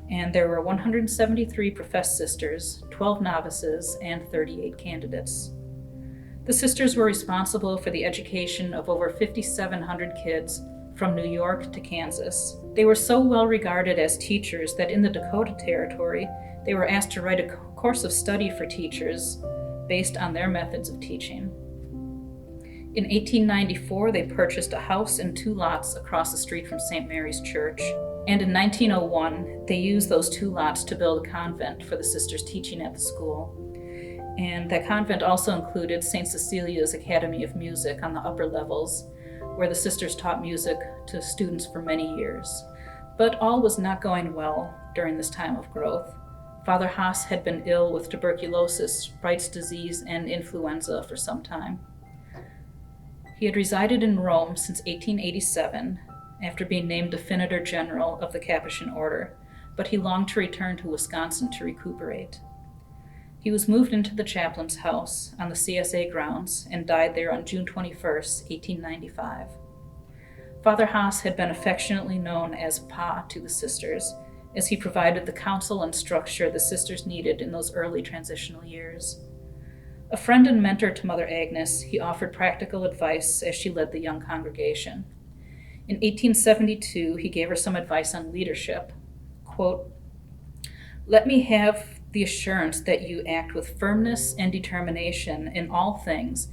And there were 173 professed sisters, 12 novices, and 38 candidates. The sisters were responsible for the education of over 5,700 kids from New York to Kansas. They were so well regarded as teachers that in the Dakota Territory, they were asked to write a course of study for teachers based on their methods of teaching. In 1894, they purchased a house and 2 lots across the street from St. Mary's Church. And in 1901, they used those 2 lots to build a convent for the sisters teaching at the school. And that convent also included St. Cecilia's Academy of Music on the upper levels, where the sisters taught music to students for many years. But all was not going well during this time of growth. Father Haas had been ill with tuberculosis, Bright's disease, and influenza for some time. He had resided in Rome since 1887, after being named Definitor General of the Capuchin Order, but he longed to return to Wisconsin to recuperate. He was moved into the chaplain's house on the CSA grounds and died there on June 21, 1895. Father Haas had been affectionately known as Pa to the sisters, as he provided the counsel and structure the sisters needed in those early transitional years. A friend and mentor to Mother Agnes, he offered practical advice as she led the young congregation. In 1872, he gave her some advice on leadership. Quote, "Let me have the assurance that you act with firmness and determination in all things,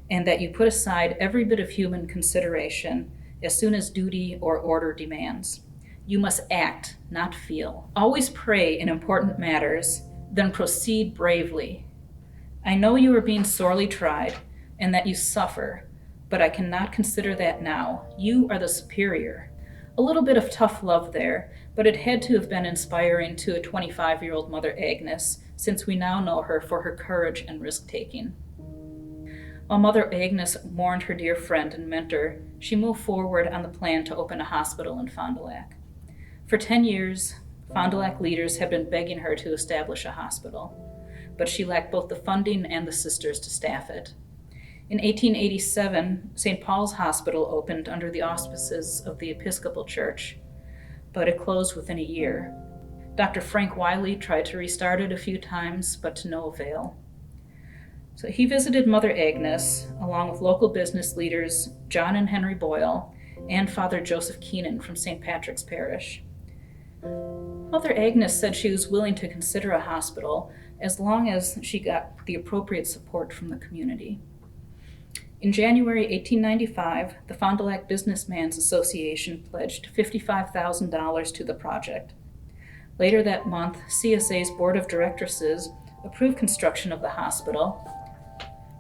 and that you put aside every bit of human consideration as soon as duty or order demands. You must act, not feel. Always pray in important matters, then proceed bravely. I know you are being sorely tried, and that you suffer, but I cannot consider that now. You are the superior." A little bit of tough love there, but it had to have been inspiring to a 25-year-old Mother Agnes, since we now know her for her courage and risk-taking. While Mother Agnes mourned her dear friend and mentor, she moved forward on the plan to open a hospital in Fond du Lac. For 10 years, Fond du Lac leaders had been begging her to establish a hospital, but she lacked both the funding and the sisters to staff it. In 1887, St. Paul's Hospital opened under the auspices of the Episcopal Church, but it closed within a year. Dr. Frank Wiley tried to restart it a few times, but to no avail. So he visited Mother Agnes, along with local business leaders John and Henry Boyle, and Father Joseph Keenan from St. Patrick's Parish. Mother Agnes said she was willing to consider a hospital as long as she got the appropriate support from the community. In January 1895, the Fond du Lac Businessmen's Association pledged $55,000 to the project. Later that month, CSA's Board of Directresses approved construction of the hospital,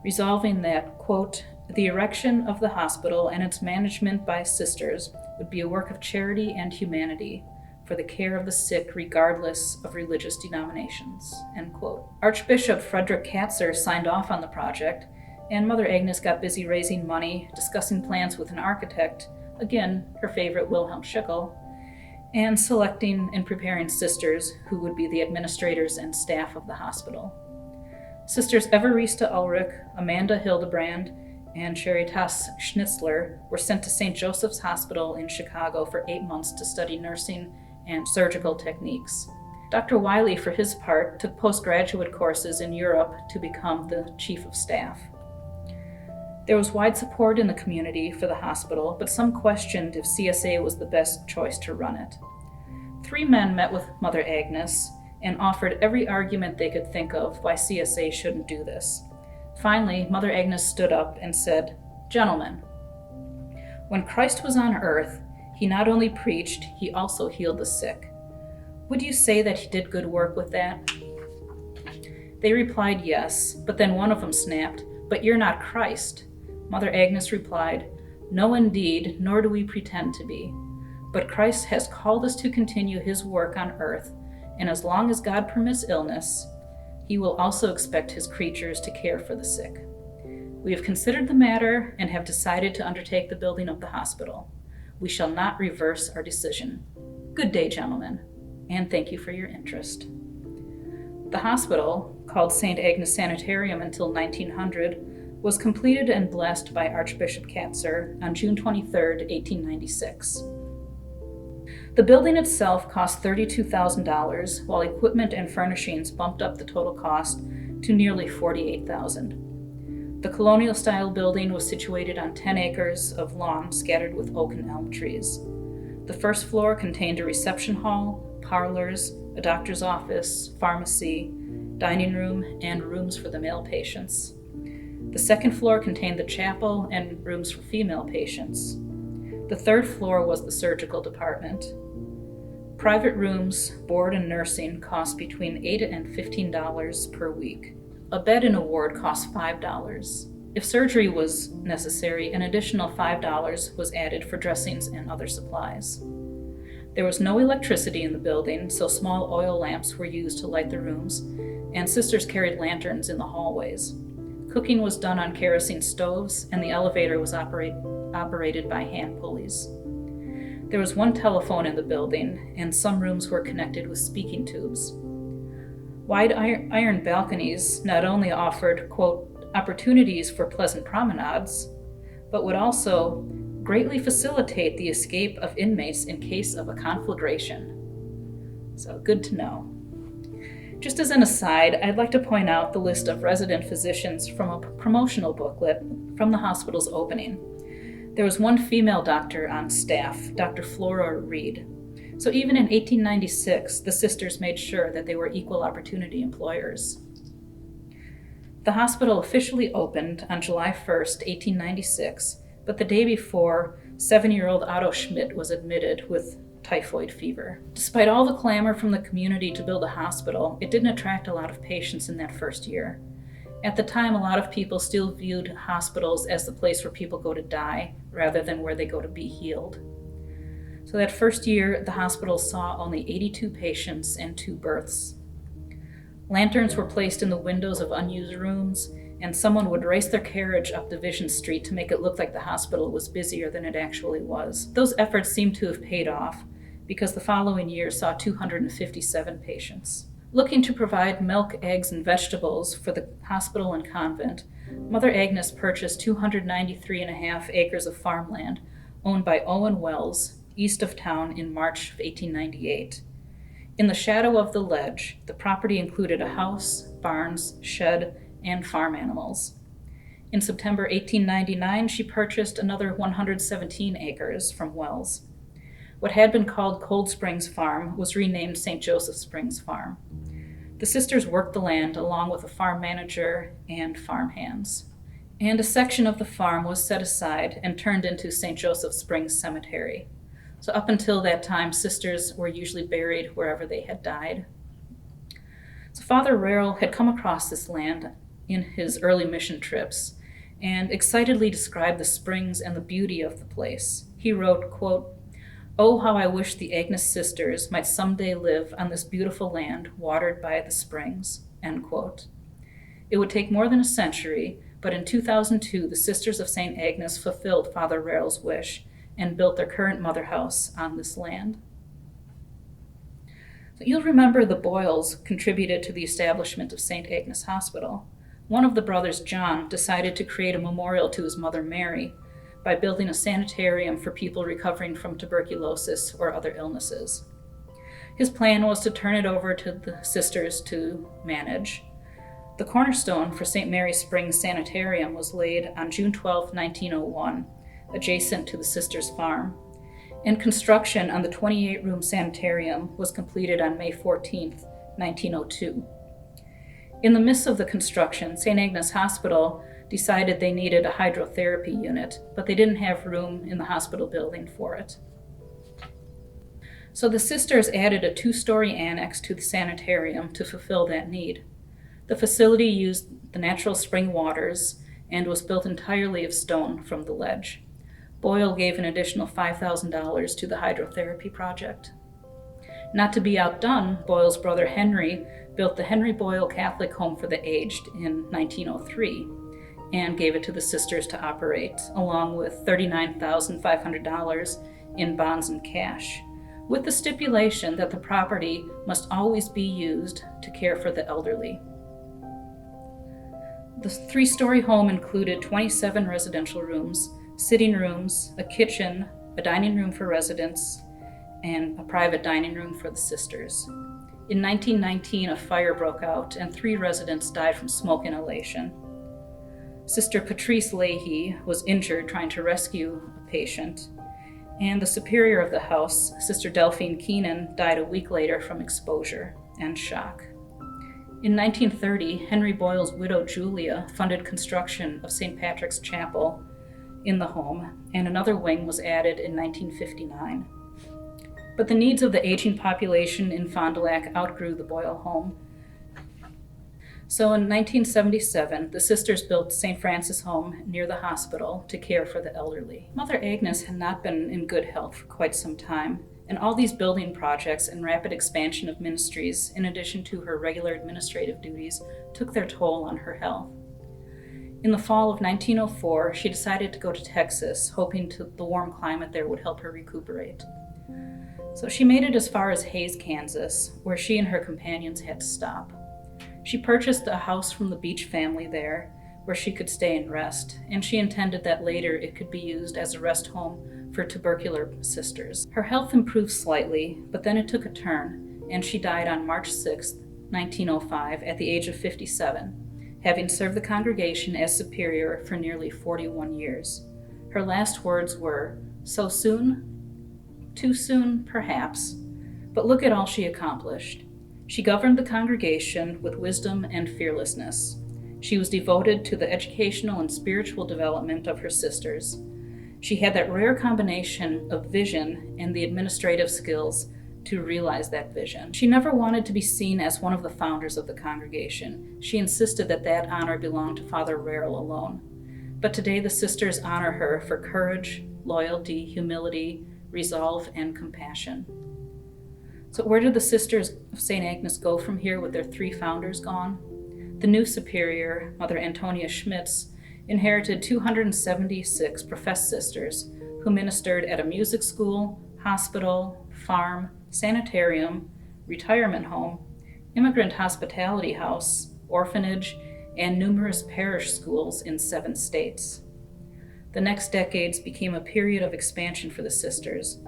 resolving that, quote, "The erection of the hospital and its management by sisters would be a work of charity and humanity for the care of the sick regardless of religious denominations," end quote. Archbishop Frederick Katzer signed off on the project, and Mother Agnes got busy raising money, discussing plans with an architect, again, her favorite Wilhelm Schickel, and selecting and preparing sisters who would be the administrators and staff of the hospital. Sisters Evarista Ulrich, Amanda Hildebrand, and Charitas Schnitzler were sent to St. Joseph's Hospital in Chicago for 8 months to study nursing and surgical techniques. Dr. Wiley, for his part, took postgraduate courses in Europe to become the chief of staff. There was wide support in the community for the hospital, but some questioned if CSA was the best choice to run it. 3 men met with Mother Agnes and offered every argument they could think of why CSA shouldn't do this. Finally, Mother Agnes stood up and said, "Gentlemen, when Christ was on earth, he not only preached, he also healed the sick. Would you say that he did good work with that?" They replied yes, but then one of them snapped, "But you're not Christ." Mother Agnes replied, "No indeed, nor do we pretend to be. But Christ has called us to continue his work on earth, and as long as God permits illness, he will also expect his creatures to care for the sick. We have considered the matter and have decided to undertake the building of the hospital. We shall not reverse our decision. Good day, gentlemen, and thank you for your interest." The hospital, called St. Agnes Sanitarium until 1900, was completed and blessed by Archbishop Katzer on June 23, 1896. The building itself cost $32,000, while equipment and furnishings bumped up the total cost to nearly $48,000. The colonial-style building was situated on 10 acres of lawn scattered with oak and elm trees. The first floor contained a reception hall, parlors, a doctor's office, pharmacy, dining room, and rooms for the male patients. The second floor contained the chapel and rooms for female patients. The third floor was the surgical department. Private rooms, board, and nursing cost between $8 and $15 per week. A bed in a ward cost $5. If surgery was necessary, an additional $5 was added for dressings and other supplies. There was no electricity in the building, so small oil lamps were used to light the rooms, and sisters carried lanterns in the hallways. Cooking was done on kerosene stoves, and the elevator was operated by hand pulleys. There was one telephone in the building, and some rooms were connected with speaking tubes. Wide iron balconies not only offered, quote, opportunities for pleasant promenades, but would also greatly facilitate the escape of inmates in case of a conflagration. So good to know. Just as an aside, I'd like to point out the list of resident physicians from a promotional booklet from the hospital's opening. There was one female doctor on staff, Dr. Flora Reed. So even in 1896, the sisters made sure that they were equal opportunity employers. The hospital officially opened on July 1st, 1896, but the day before, 7-year-old Otto Schmidt was admitted with typhoid fever. Despite all the clamor from the community to build a hospital, it didn't attract a lot of patients in that first year. At the time, a lot of people still viewed hospitals as the place where people go to die rather than where they go to be healed. So that first year, the hospital saw only 82 patients and 2 births. Lanterns were placed in the windows of unused rooms, and someone would race their carriage up Division Street to make it look like the hospital was busier than it actually was. Those efforts seem to have paid off, because the following year saw 257 patients. Looking to provide milk, eggs, and vegetables for the hospital and convent, Mother Agnes purchased 293.5 acres of farmland owned by Owen Wells, east of town, in March of 1898. In the shadow of the ledge, the property included a house, barns, shed, and farm animals. In September 1899, she purchased another 117 acres from Wells. What had been called Cold Springs Farm was renamed St. Joseph Springs Farm. The sisters worked the land along with a farm manager and farm hands. And a section of the farm was set aside and turned into St. Joseph Springs Cemetery. So up until that time, sisters were usually buried wherever they had died. So Father Rarrell had come across this land in his early mission trips and excitedly described the springs and the beauty of the place. He wrote, quote, "Oh, how I wish the Agnes sisters might someday live on this beautiful land watered by the springs," end quote. It would take more than a century, but in 2002, the Sisters of St. Agnes fulfilled Father Rarrell's wish and built their current mother house on this land. So you'll remember the Boyles contributed to the establishment of St. Agnes Hospital. One of the brothers, John, decided to create a memorial to his mother, Mary, by building a sanitarium for people recovering from tuberculosis or other illnesses. His plan was to turn it over to the sisters to manage. The cornerstone for St. Mary's Springs Sanitarium was laid on June 12, 1901, adjacent to the sisters' farm, and construction on the 28-room sanitarium was completed on May 14, 1902. In the midst of the construction, St. Agnes Hospital decided they needed a hydrotherapy unit, but they didn't have room in the hospital building for it. So the sisters added a 2-story annex to the sanitarium to fulfill that need. The facility used the natural spring waters and was built entirely of stone from the ledge. Boyle gave an additional $5,000 to the hydrotherapy project. Not to be outdone, Boyle's brother Henry built the Henry Boyle Catholic Home for the Aged in 1903 and gave it to the sisters to operate, along with $39,500 in bonds and cash, with the stipulation that the property must always be used to care for the elderly. The 3-story home included 27 residential rooms, sitting rooms, a kitchen, a dining room for residents, and a private dining room for the sisters. In 1919, a fire broke out and 3 residents died from smoke inhalation. Sister Patrice Leahy was injured trying to rescue a patient, and the superior of the house, Sister Delphine Keenan, died a week later from exposure and shock. In 1930, Henry Boyle's widow Julia funded construction of St. Patrick's Chapel in the home, and another wing was added in 1959. But the needs of the aging population in Fond du Lac outgrew the Boyle home. So in 1977, the sisters built St. Francis Home near the hospital to care for the elderly. Mother Agnes had not been in good health for quite some time, and all these building projects and rapid expansion of ministries, in addition to her regular administrative duties, took their toll on her health. In the fall of 1904, she decided to go to Texas, hoping the warm climate there would help her recuperate. So she made it as far as Hays, Kansas, where she and her companions had to stop. She purchased a house from the Beach family there, where she could stay and rest, and she intended that later it could be used as a rest home for tubercular sisters. Her health improved slightly, but then it took a turn, and she died on March 6, 1905, at the age of 57, having served the congregation as superior for nearly 41 years. Her last words were, "So soon? Too soon, perhaps, but look at all she accomplished." She governed the congregation with wisdom and fearlessness. She was devoted to the educational and spiritual development of her sisters. She had that rare combination of vision and the administrative skills to realize that vision. She never wanted to be seen as one of the founders of the congregation. She insisted that that honor belonged to Father Rarrell alone. But today the sisters honor her for courage, loyalty, humility, resolve, and compassion. So where did the Sisters of St. Agnes go from here with their 3 founders gone? The new superior, Mother Antonia Schmitz, inherited 276 professed sisters who ministered at a music school, hospital, farm, sanitarium, retirement home, immigrant hospitality house, orphanage, and numerous parish schools in 7 states. The next decades became a period of expansion for the sisters.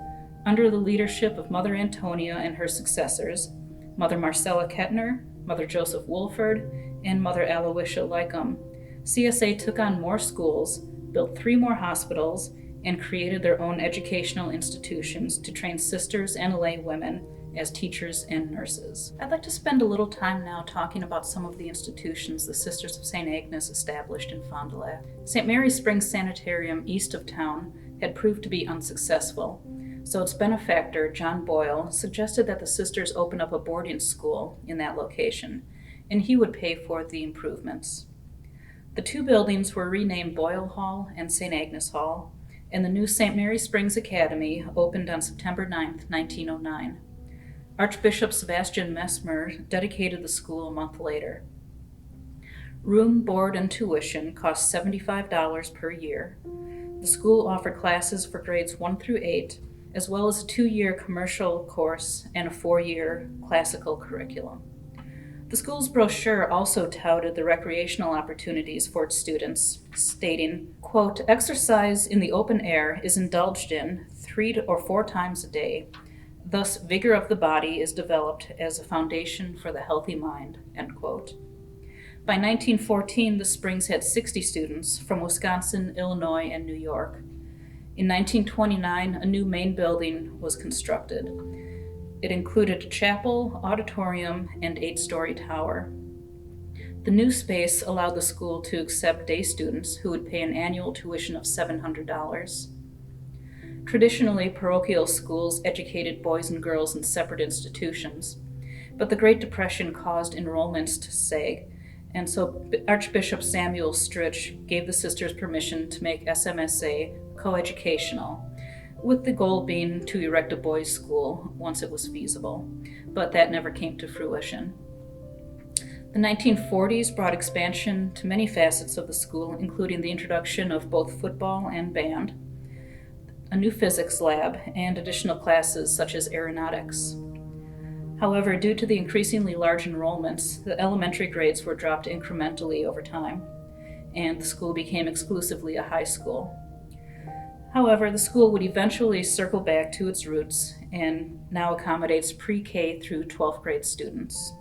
Under the leadership of Mother Antonia and her successors, Mother Marcella Kettner, Mother Joseph Wolford, and Mother Aloysia Lycum, CSA took on more schools, built 3 more hospitals, and created their own educational institutions to train sisters and lay women as teachers and nurses. I'd like to spend a little time now talking about some of the institutions the Sisters of St. Agnes established in Fond du Lac. St. Mary's Springs Sanitarium east of town had proved to be unsuccessful, so its benefactor, John Boyle, suggested that the sisters open up a boarding school in that location, and he would pay for the improvements. The 2 buildings were renamed Boyle Hall and St. Agnes Hall, and the new St. Mary's Springs Academy opened on September 9, 1909. Archbishop Sebastian Mesmer dedicated the school a month later. Room, board, and tuition cost $75 per year. The school offered classes for grades 1 through 8, as well as a 2-year commercial course and a 4-year classical curriculum. The school's brochure also touted the recreational opportunities for its students, stating, quote, "Exercise in the open air is indulged in 3 or 4 times a day. Thus, vigor of the body is developed as a foundation for the healthy mind," end quote. By 1914, the Springs had 60 students from Wisconsin, Illinois, and New York. In 1929, a new main building was constructed. It included a chapel, auditorium, and 8-story tower. The new space allowed the school to accept day students who would pay an annual tuition of $700. Traditionally, parochial schools educated boys and girls in separate institutions, but the Great Depression caused enrollments to sag, and so Archbishop Samuel Stritch gave the sisters permission to make SMSA coeducational, with the goal being to erect a boys' school once it was feasible, but that never came to fruition. The 1940s brought expansion to many facets of the school, including the introduction of both football and band, a new physics lab, and additional classes such as aeronautics. However, due to the increasingly large enrollments, the elementary grades were dropped incrementally over time, and the school became exclusively a high school. However, the school would eventually circle back to its roots and now accommodates pre-K through 12th grade students.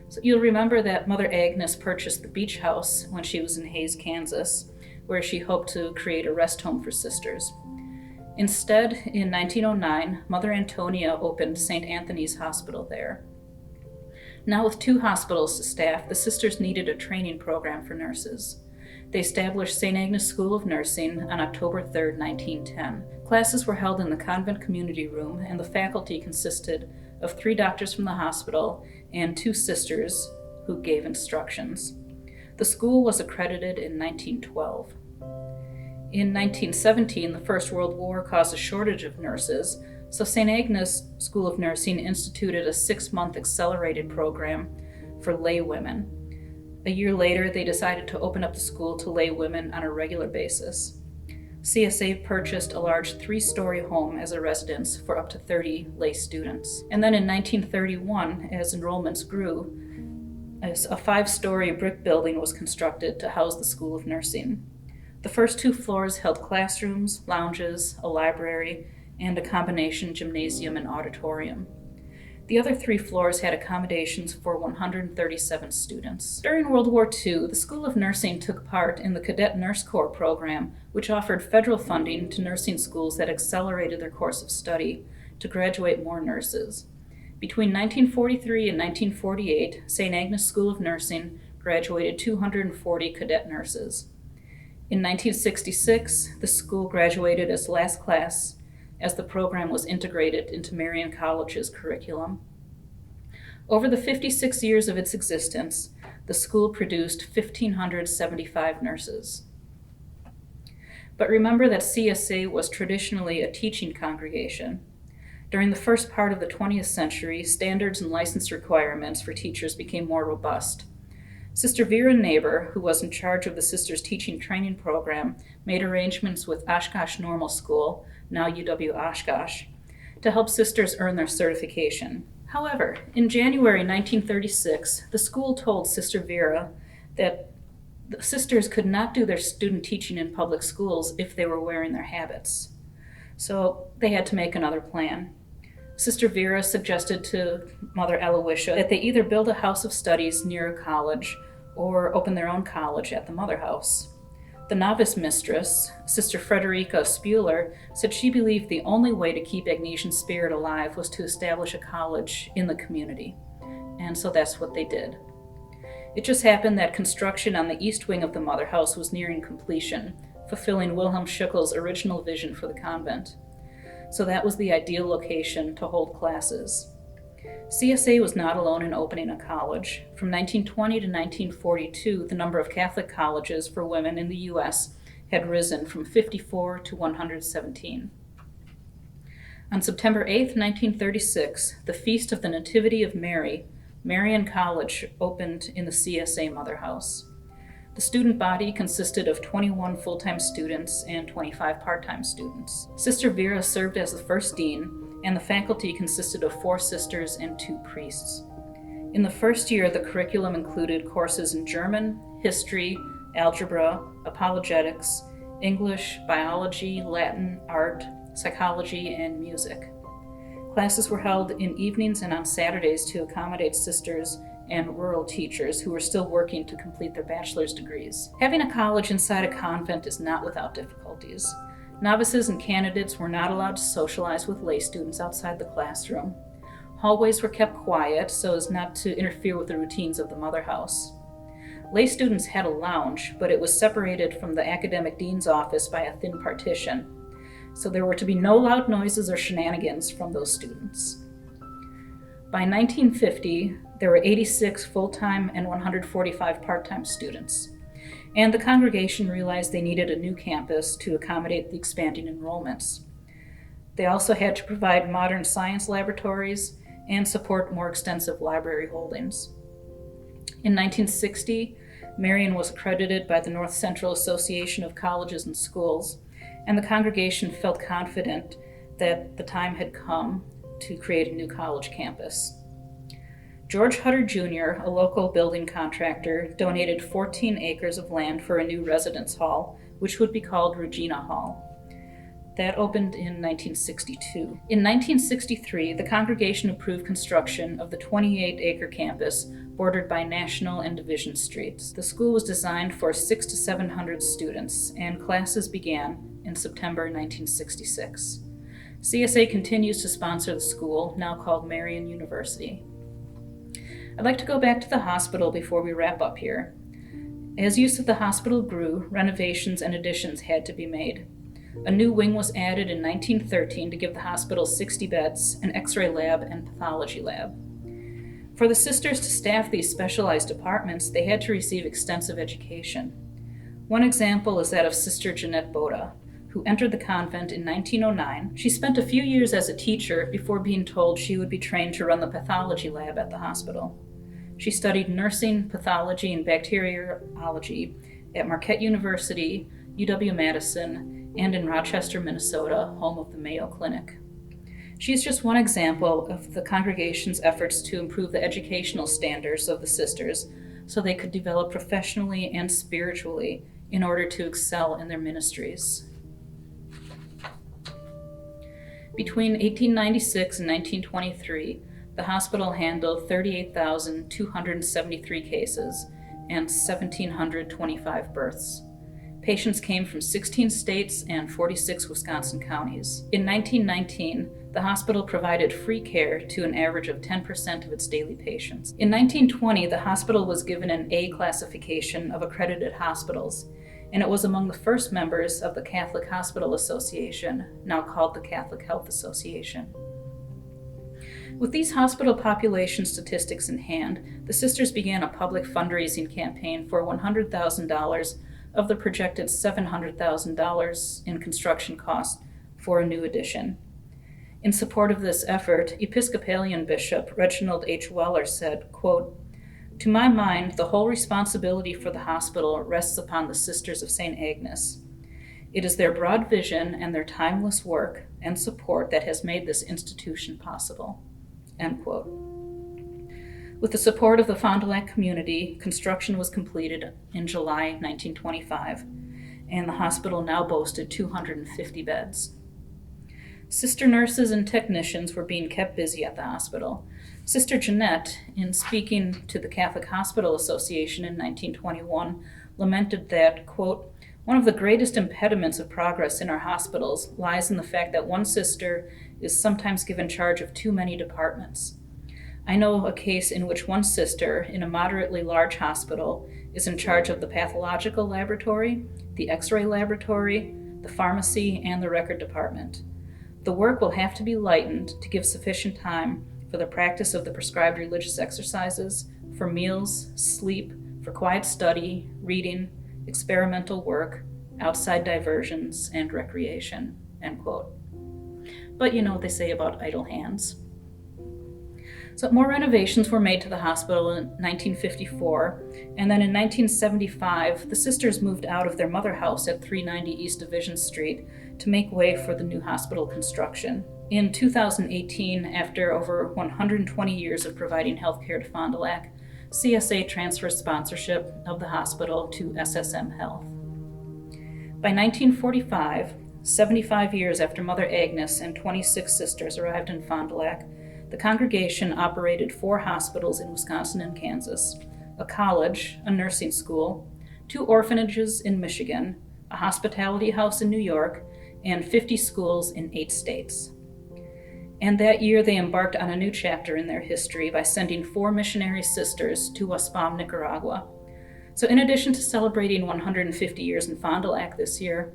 So you'll remember that Mother Agnes purchased the beach house when she was in Hays, Kansas, where she hoped to create a rest home for sisters. Instead, in 1909, Mother Antonia opened St. Anthony's Hospital there. Now with 2 hospitals to staff, the sisters needed a training program for nurses. They established St. Agnes School of Nursing on October 3, 1910. Classes were held in the convent community room, and the faculty consisted of 3 doctors from the hospital and 2 sisters who gave instructions. The school was accredited in 1912. In 1917, the First World War caused a shortage of nurses, so St. Agnes School of Nursing instituted a 6-month accelerated program for lay women. A year later, they decided to open up the school to lay women on a regular basis. CSA purchased a large 3-story home as a residence for up to 30 lay students. And then in 1931, as enrollments grew, a 5-story brick building was constructed to house the School of Nursing. The first 2 floors held classrooms, lounges, a library, and a combination gymnasium and auditorium. The other 3 floors had accommodations for 137 students. During World War II, the School of Nursing took part in the Cadet Nurse Corps program, which offered federal funding to nursing schools that accelerated their course of study to graduate more nurses. Between 1943 and 1948, St. Agnes School of Nursing graduated 240 cadet nurses. In 1966, the school graduated as last class, as the program was integrated into Marian College's curriculum. Over the 56 years of its existence, the school produced 1,575 nurses. But remember that CSA was traditionally a teaching congregation. During the first part of the 20th century, standards and license requirements for teachers became more robust. Sister Vera Neighbor, who was in charge of the sisters' teaching training program, made arrangements with Oshkosh Normal School, now UW Oshkosh, to help sisters earn their certification. However, in January 1936, the school told Sister Vera that the sisters could not do their student teaching in public schools if they were wearing their habits. So they had to make another plan. Sister Vera suggested to Mother Aloysia that they either build a house of studies near a college or open their own college at the Mother House. The novice mistress, Sister Frederica Spuler, said she believed the only way to keep Agnesian spirit alive was to establish a college in the community, and so that's what they did. It just happened that construction on the east wing of the Mother House was nearing completion, fulfilling Wilhelm Schickel's original vision for the convent. So that was the ideal location to hold classes. CSA was not alone in opening a college. From 1920 to 1942, the number of Catholic colleges for women in the U.S. had risen from 54 to 117. On September 8, 1936, the Feast of the Nativity of Mary, Marian College opened in the CSA Mother House. The student body consisted of 21 full-time students and 25 part-time students. Sister Vera served as the first dean, and the faculty consisted of 4 sisters and 2 priests. In the first year, the curriculum included courses in German, history, algebra, apologetics, English, biology, Latin, art, psychology, and music. Classes were held in evenings and on Saturdays to accommodate sisters and rural teachers who were still working to complete their bachelor's degrees. Having a college inside a convent is not without difficulties. Novices and candidates were not allowed to socialize with lay students outside the classroom. Hallways were kept quiet so as not to interfere with the routines of the mother house. Lay students had a lounge, but it was separated from the academic dean's office by a thin partition, so there were to be no loud noises or shenanigans from those students. By 1950, there were 86 full-time and 145 part-time students, and the congregation realized they needed a new campus to accommodate the expanding enrollments. They also had to provide modern science laboratories and support more extensive library holdings. In 1960, Marion was accredited by the North Central Association of Colleges and Schools, and the congregation felt confident that the time had come to create a new college campus. George Hutter Jr., a local building contractor, donated 14 acres of land for a new residence hall, which would be called Regina Hall. That opened in 1962. In 1963, the congregation approved construction of the 28-acre campus bordered by National and Division Streets. The school was designed for 600 to 700 students, and classes began in September 1966. CSA continues to sponsor the school, now called Marion University. I'd like to go back to the hospital before we wrap up here. As use of the hospital grew, renovations and additions had to be made. A new wing was added in 1913 to give the hospital 60 beds, an X-ray lab, and pathology lab. For the sisters to staff these specialized departments, they had to receive extensive education. One example is that of Sister Jeanette Boda, who entered the convent in 1909. She spent a few years as a teacher before being told she would be trained to run the pathology lab at the hospital. She studied nursing, pathology, and bacteriology at Marquette University, UW-Madison, and in Rochester, Minnesota, home of the Mayo Clinic. She's just one example of the congregation's efforts to improve the educational standards of the sisters so they could develop professionally and spiritually in order to excel in their ministries. Between 1896 and 1923, the hospital handled 38,273 cases and 1,725 births. Patients came from 16 states and 46 Wisconsin counties. In 1919, the hospital provided free care to an average of 10% of its daily patients. In 1920, the hospital was given an A classification of accredited hospitals, and it was among the first members of the Catholic Hospital Association, now called the Catholic Health Association. With these hospital population statistics in hand, the sisters began a public fundraising campaign for $100,000 of the projected $700,000 in construction costs for a new addition. In support of this effort, Episcopalian Bishop Reginald H. Weller said, quote, "To my mind, the whole responsibility for the hospital rests upon the Sisters of St. Agnes. It is their broad vision and their timeless work and support that has made this institution possible." End quote. With the support of the Fond du Lac community, construction was completed in July 1925, and the hospital now boasted 250 beds. Sister nurses and technicians were being kept busy at the hospital. Sister Jeanette, in speaking to the Catholic Hospital Association in 1921, lamented that, quote, "One of the greatest impediments of progress in our hospitals lies in the fact that one sister is sometimes given charge of too many departments. I know a case in which one sister in a moderately large hospital is in charge of the pathological laboratory, the X-ray laboratory, the pharmacy, and the record department. The work will have to be lightened to give sufficient time for the practice of the prescribed religious exercises, for meals, sleep, for quiet study, reading, experimental work, outside diversions, and recreation." End quote. But you know what they say about idle hands. So more renovations were made to the hospital in 1954, and then in 1975, the sisters moved out of their mother house at 390 East Division Street to make way for the new hospital construction. In 2018, after over 120 years of providing healthcare to Fond du Lac, CSA transferred sponsorship of the hospital to SSM Health. By 1945, 75 years after Mother Agnes and 26 sisters arrived in Fond du Lac, the congregation operated 4 hospitals in Wisconsin and Kansas, a college, a nursing school, 2 orphanages in Michigan, a hospitality house in New York, and 50 schools in 8 states. And that year they embarked on a new chapter in their history by sending 4 missionary sisters to Waspam, Nicaragua. So in addition to celebrating 150 years in Fond du Lac this year,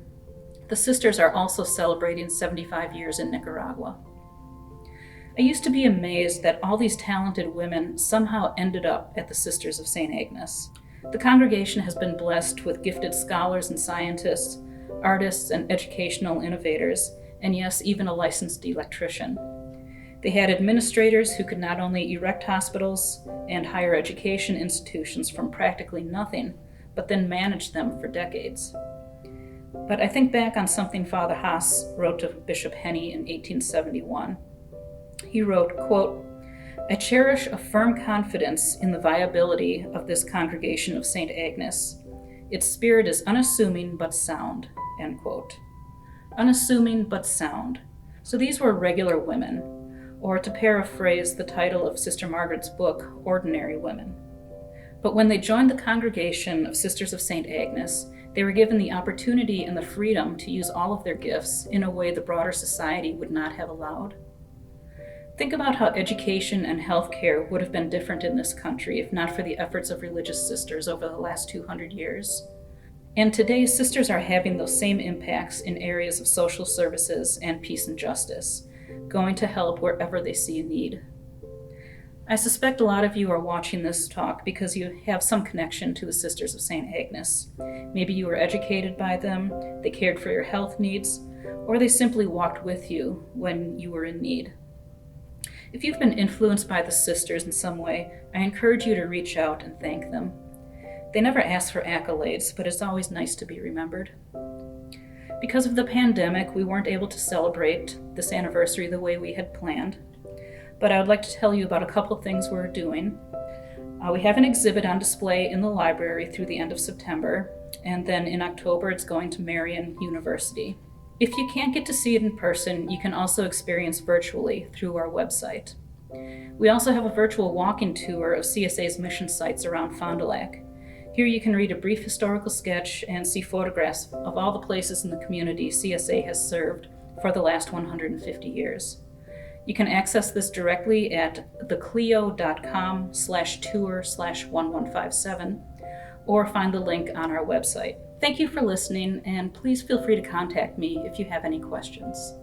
the sisters are also celebrating 75 years in Nicaragua. I used to be amazed that all these talented women somehow ended up at the Sisters of St. Agnes. The congregation has been blessed with gifted scholars and scientists, artists and educational innovators, and yes, even a licensed electrician. They had administrators who could not only erect hospitals and higher education institutions from practically nothing, but then manage them for decades. But I think back on something Father Haas wrote to Bishop Henney in 1871. He wrote, quote, "I cherish a firm confidence in the viability of this congregation of St. Agnes. Its spirit is unassuming but sound," end quote. Unassuming but sound. So these were regular women, or to paraphrase the title of Sister Margaret's book, Ordinary Women. But when they joined the congregation of Sisters of St. Agnes, they were given the opportunity and the freedom to use all of their gifts in a way the broader society would not have allowed. Think about how education and healthcare would have been different in this country if not for the efforts of religious sisters over the last 200 years. And today, sisters are having those same impacts in areas of social services and peace and justice, going to help wherever they see a need. I suspect a lot of you are watching this talk because you have some connection to the Sisters of St. Agnes. Maybe you were educated by them, they cared for your health needs, or they simply walked with you when you were in need. If you've been influenced by the sisters in some way, I encourage you to reach out and thank them. They never ask for accolades, but it's always nice to be remembered. Because of the pandemic, we weren't able to celebrate this anniversary the way we had planned, but I would like to tell you about a couple things we're doing. We have an exhibit on display in the library through the end of September, and then in October it's going to Marian University. If you can't get to see it in person, you can also experience virtually through our website. We also have a virtual walking tour of CSA's mission sites around Fond du Lac. Here you can read a brief historical sketch and see photographs of all the places in the community CSA has served for the last 150 years. You can access this directly at theclio.com/tour/1157 or find the link on our website. Thank you for listening, and please feel free to contact me if you have any questions.